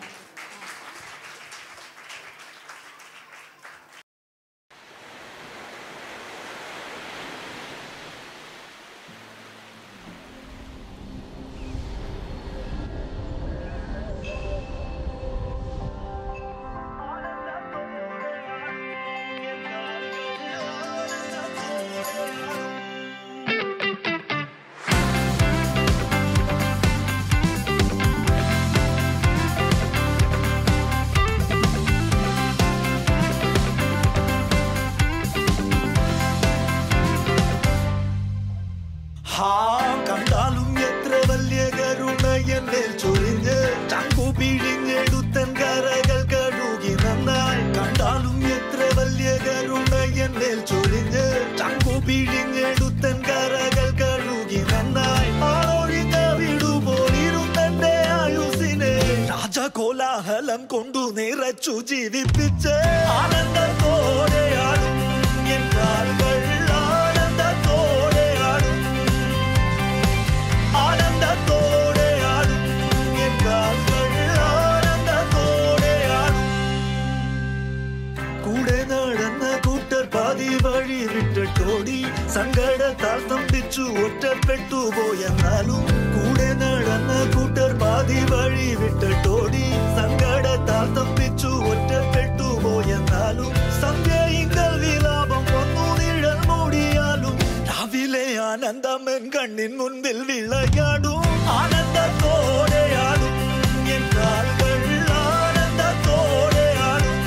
കണ്ടാലും എത്ര വലിയ കരുണ എന്നിൽ ചൊരിഞ്ഞ് ചങ്കു പിഴിഞ്ഞെടുത്തൻ കരകൾ കഴുകി നന്നായി. കണ്ടാലും എത്ര വലിയ കരുണ എന്നിൽ ചൊരിഞ്ഞ് ചങ്കു പിഴിഞ്ഞെടുത്തൻ കരകൾ കഴുകി നന്നായി. ആളൊഴിഞ്ഞ വിടുപോലിരുന്നെന്റെ ആയുസിനെ രാജകോലാഹലം കൊണ്ടു നിറച്ചു ജീവിപ്പിച്ച് ആനന്ദത്തോടെയാടും എൻ കാൽകൾ. വഴി വിട്ടോടി സങ്കടത്താൽ സ്തംഭിച്ചു ഒറ്റപ്പെട്ടു പോയെന്നാലും കൂടെ നടന്ന കൂട്ടർ പാതി വഴി വിട്ടോടി സങ്കടത്താൽ സ്തംഭിച്ചു ഒറ്റപ്പെട്ടു പോയെന്നാലും സന്ധ്യയിങ്കൽ വിലാപം വന്നു നിഴൽ മൂടിയാലും രാവിലെ ആനന്ദം എൻ കണ്ണിൻ മുൻപിൽ വിളയാടും. ആനന്ദത്തോടെയാടും എൻ കാൽകൾ, ആനന്ദത്തോടെയാടും,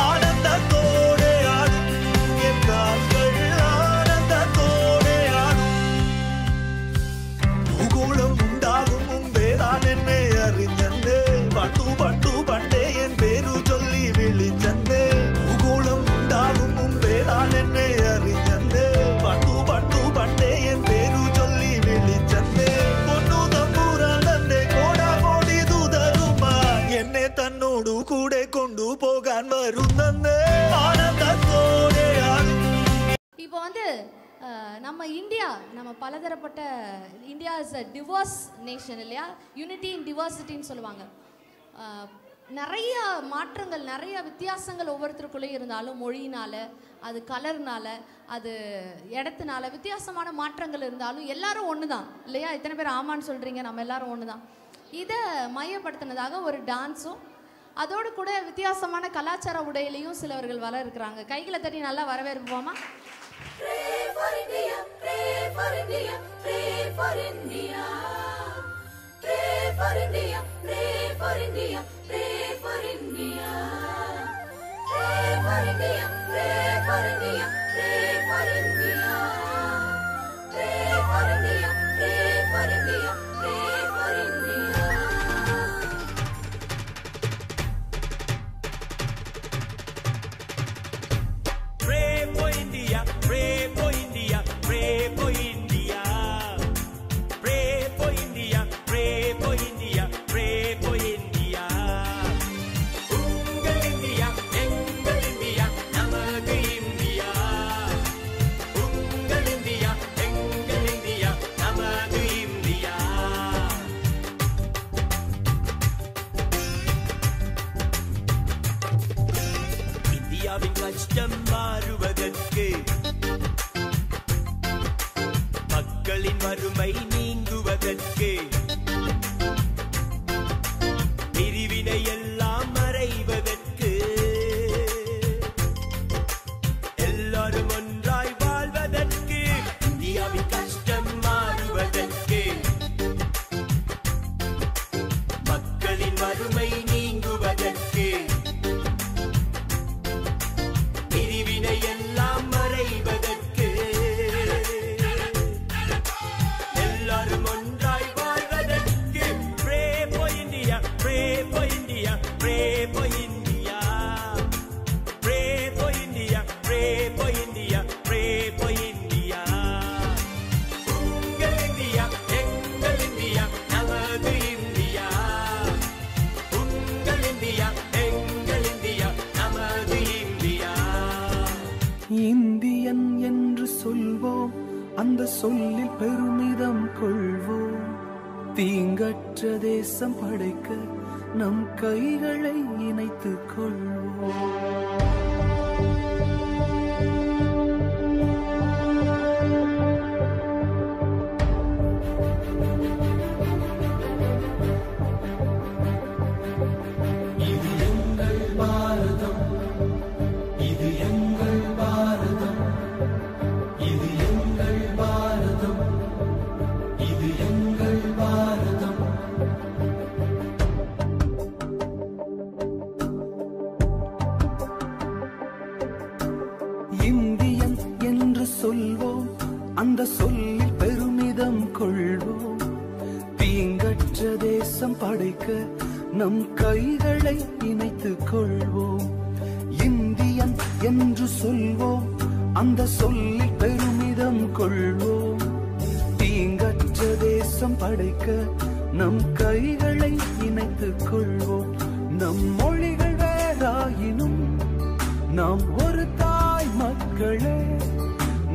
ആനന്ദത്തോടെ ഭൂഗോളം ഉണ്ടാകും മുമ്പേ താൻ എന്നെ അറിഞ്ഞെന്ന്. പട്ടു പട്ടു പണ്ടേ എൻ പേരു ചൊല്ലി വിളിച്ചെന്ന്. ഭൂഗോളം ഉണ്ടാകും മുമ്പേ താൻ എന്നെ അറിഞ്ഞെന്ന്. പട്ടു പട്ടു പണ്ടേ എൻ പേരു ചൊല്ലി വിളിച്ചെന്ന്. പൊന്നു തമ്പുരാൻ തന്റെ കോടാകോടി ദൂതരുമായി എന്നെ തന്നോടു കൂടെ കൊണ്ടുപോകാൻ വരുന്നെന്ന്. ആനന്ദത്തോടെയാണ്. இப்போ வந்து நம்ம இந்தியா, நம்ம பலதரப்பட்ட India is a divorce nation இல்லையா? யூனிட்டி இன் டிவர்சிட்டின்னு சொல்லுவாங்க. நிறைய மாற்றங்கள், நிறைய வித்தியாசங்கள் ஒவ்வொருத்தருக்குள்ளேயும் இருந்தாலும் மொழியினால், அது கலர்னால, அது இடத்துனால வித்தியாசமான மாற்றங்கள் இருந்தாலும் எல்லாரும் ஒன்று தான் இல்லையா? இத்தனை பேர் ஆமான்னு சொல்கிறீங்க. நம்ம எல்லாரும் ஒன்று தான். இதை மையப்படுத்தினதாக ஒரு டான்ஸும் அதோடு கூட வித்தியாசமான கலாச்சார உடையிலையும் சிலவர்கள் வர இருக்கிறாங்க. கைகளை தட்டி நல்லா வரவேற்போமா? Pray for India, pray for India, pray for India. Pray for India, pray for India, pray for India. தேசம் படைக்க நம் கைகளை இணைத்துக் கொள்வோம். இது எங்கள் பாரதம், இது எங்கள் பாரதம், இது எங்கள் பாரதம், இது எங்கள் பாரதம். இந்தியன் என்று சொல்வோம், அந்த சொல்லில் பெருமிதம் கொள்வோம். தீங்கற்ற தேசம் படைக்க நம் கைகளை இணைத்துக் கொள்வோம். இந்தியன் என்று சொல்வோம், அந்த சொல்லில் பெருமிதம் கொள்வோம். தீங்கற்ற தேசம் படைக்க நம் கைகளை இணைத்துக் கொள்வோம். நம் மொழிகள் வேறாயினும் நாம் ஒரு தாய் மக்களே.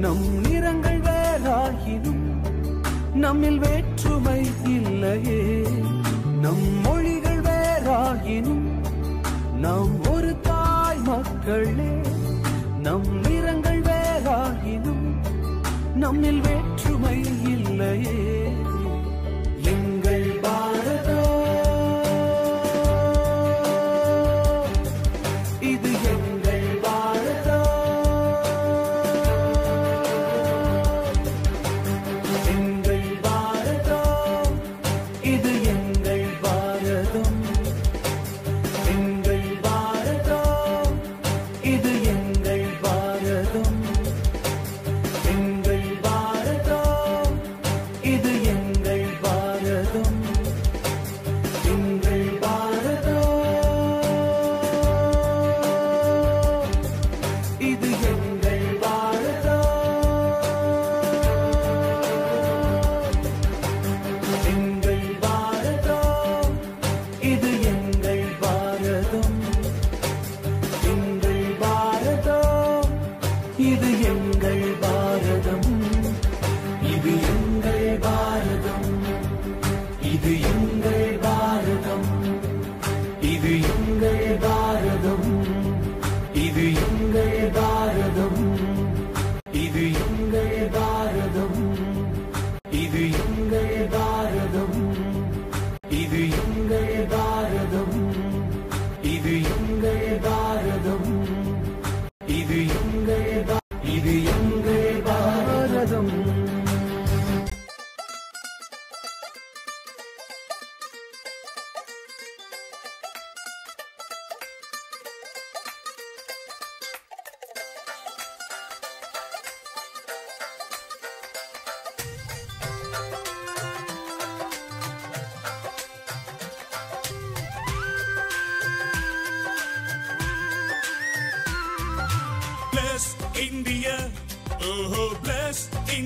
நம் நிறங்கள் வேறாயினும் நம்மில் வேற்றுமை இல்லையே. நம் மொழிகள் வேறாயினும் நாம் ஒரு தாய் மக்களே. நம் நிறங்கள் வேறாயினும் நம்மில் வேற்றுமை இல்லையே. எங்கள் பாரதம் இது எங்கள் பாரதம். எங்கள் பாரதம் இது எங்கள் பாரதம். எங்கள் பாரதம் இது எங்கள் பாரதம். எங்கள் பாரதம் இது எங்கள்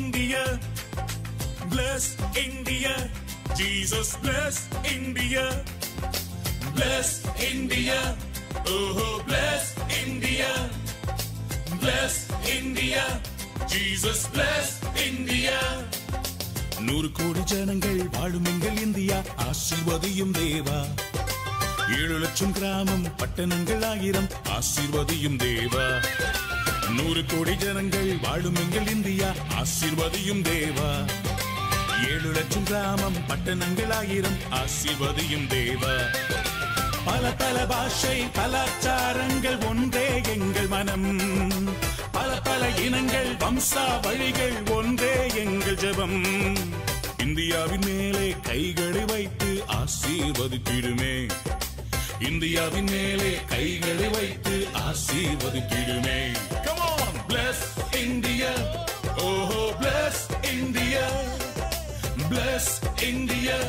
India. Bless India. Jesus bless India. Bless India. Oh, bless India. Bless India. Jesus bless India. 100 கோடி ஜனங்கள் வாழும் எங்கள் இந்தியா ஆசீர்வதியும் தேவா. 7 லட்சம் கிராமம் பட்டணங்கள் 1000 ஆசீர்வதியும் தேவா. 100 கோடி ஜனங்கள் வாழும் எங்கள் இந்தியா ஆசீர்வதியும் தேவா. 7 லட்சம் கிராமம் பட்டணங்கள் 1000 ஆசீர்வதியும் தேவா. பல பல பாஷை கலாச்சாரங்கள் ஒன்றே எங்கள் மனம். பல பல இனங்கள் வம்சாவழிகள் ஒன்றே எங்கள் ஜெபம். இந்தியாவின் மேலே கைகளை வைத்து ஆசீர்வதித்திடுமே. இந்தியாவின் மேலே கைகளை வைத்து ஆசீர்வதித்திடுமே. Come on, bless India. Oh, bless India. Bless India.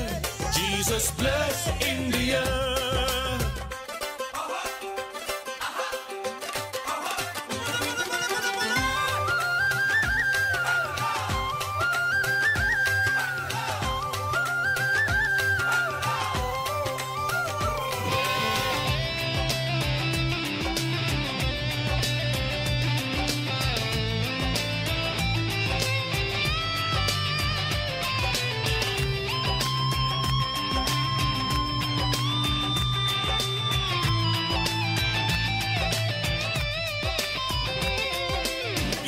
Jesus bless India.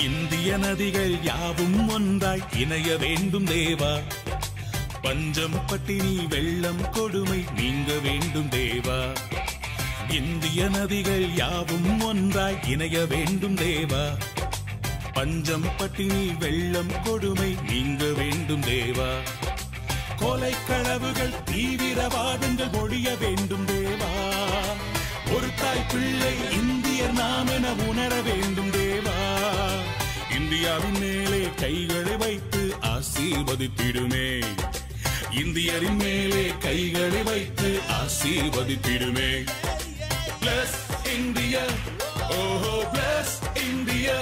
இந்திய நதிகள் யாவும் ஒன்றாய் இணைய வேண்டும் தேவா. பஞ்சம் பட்டினி வெள்ளம் கொடுமை நீங்க வேண்டும் தேவா. இந்திய நதிகள் யாவும் ஒன்றாய் இணைய வேண்டும் தேவா. பஞ்சம் பட்டினி வெள்ளம் கொடுமை நீங்க வேண்டும் தேவா. கொலை களவுகள் தீவிரவாதங்கள் ஒழிய வேண்டும் தேவா. ஒரு தாய் பிள்ளை இந்தியர் நாம் என உணர வேண்டும் தேவா. இந்தியாவின் மேலே கைகளை வைத்து ஆசீர்வதித்திடுமே. இந்தியரின் மேலே கைகளை வைத்து ஆசீர்வதித்திடுமே. Bless India. Oh, bless India.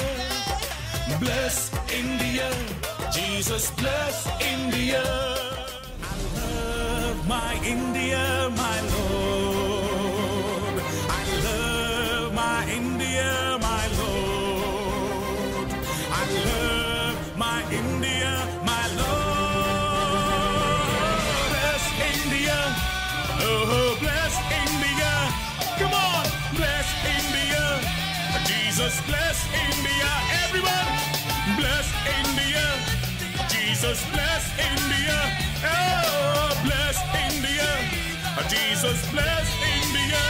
Bless India. Jesus bless India. I love my India, my Lord. I love my India, my Lord. I love my India, my Lord. Bless India. Oh, bless India. Come on, bless India. Jesus bless India. Everyone, bless India. Jesus bless India. Oh, bless India. Jesus bless India.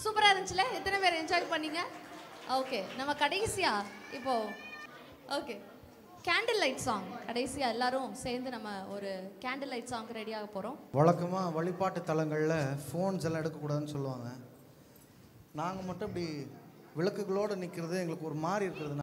சூப்பரா இருந்துச்சுல? எத்தனை பேர் enjoy பண்ணீங்க? Okay, நம்ம கடைசியா இப்போ okay candle light song கடைசியா எல்லாரும் சேர்ந்து நம்ம ஒரு கேண்டில் லைட் சாங் ரெடியாக போறோம். வழக்கமாக வழிபாட்டு தலங்களில் ஃபோன்ஸ் எல்லாம் எடுக்கக்கூடாதுன்னு சொல்லுவாங்க. நாங்கள் மட்டும் இப்படி விளக்குகளோடு நிற்கிறது எங்களுக்கு ஒரு மாதிரி இருக்கிறது.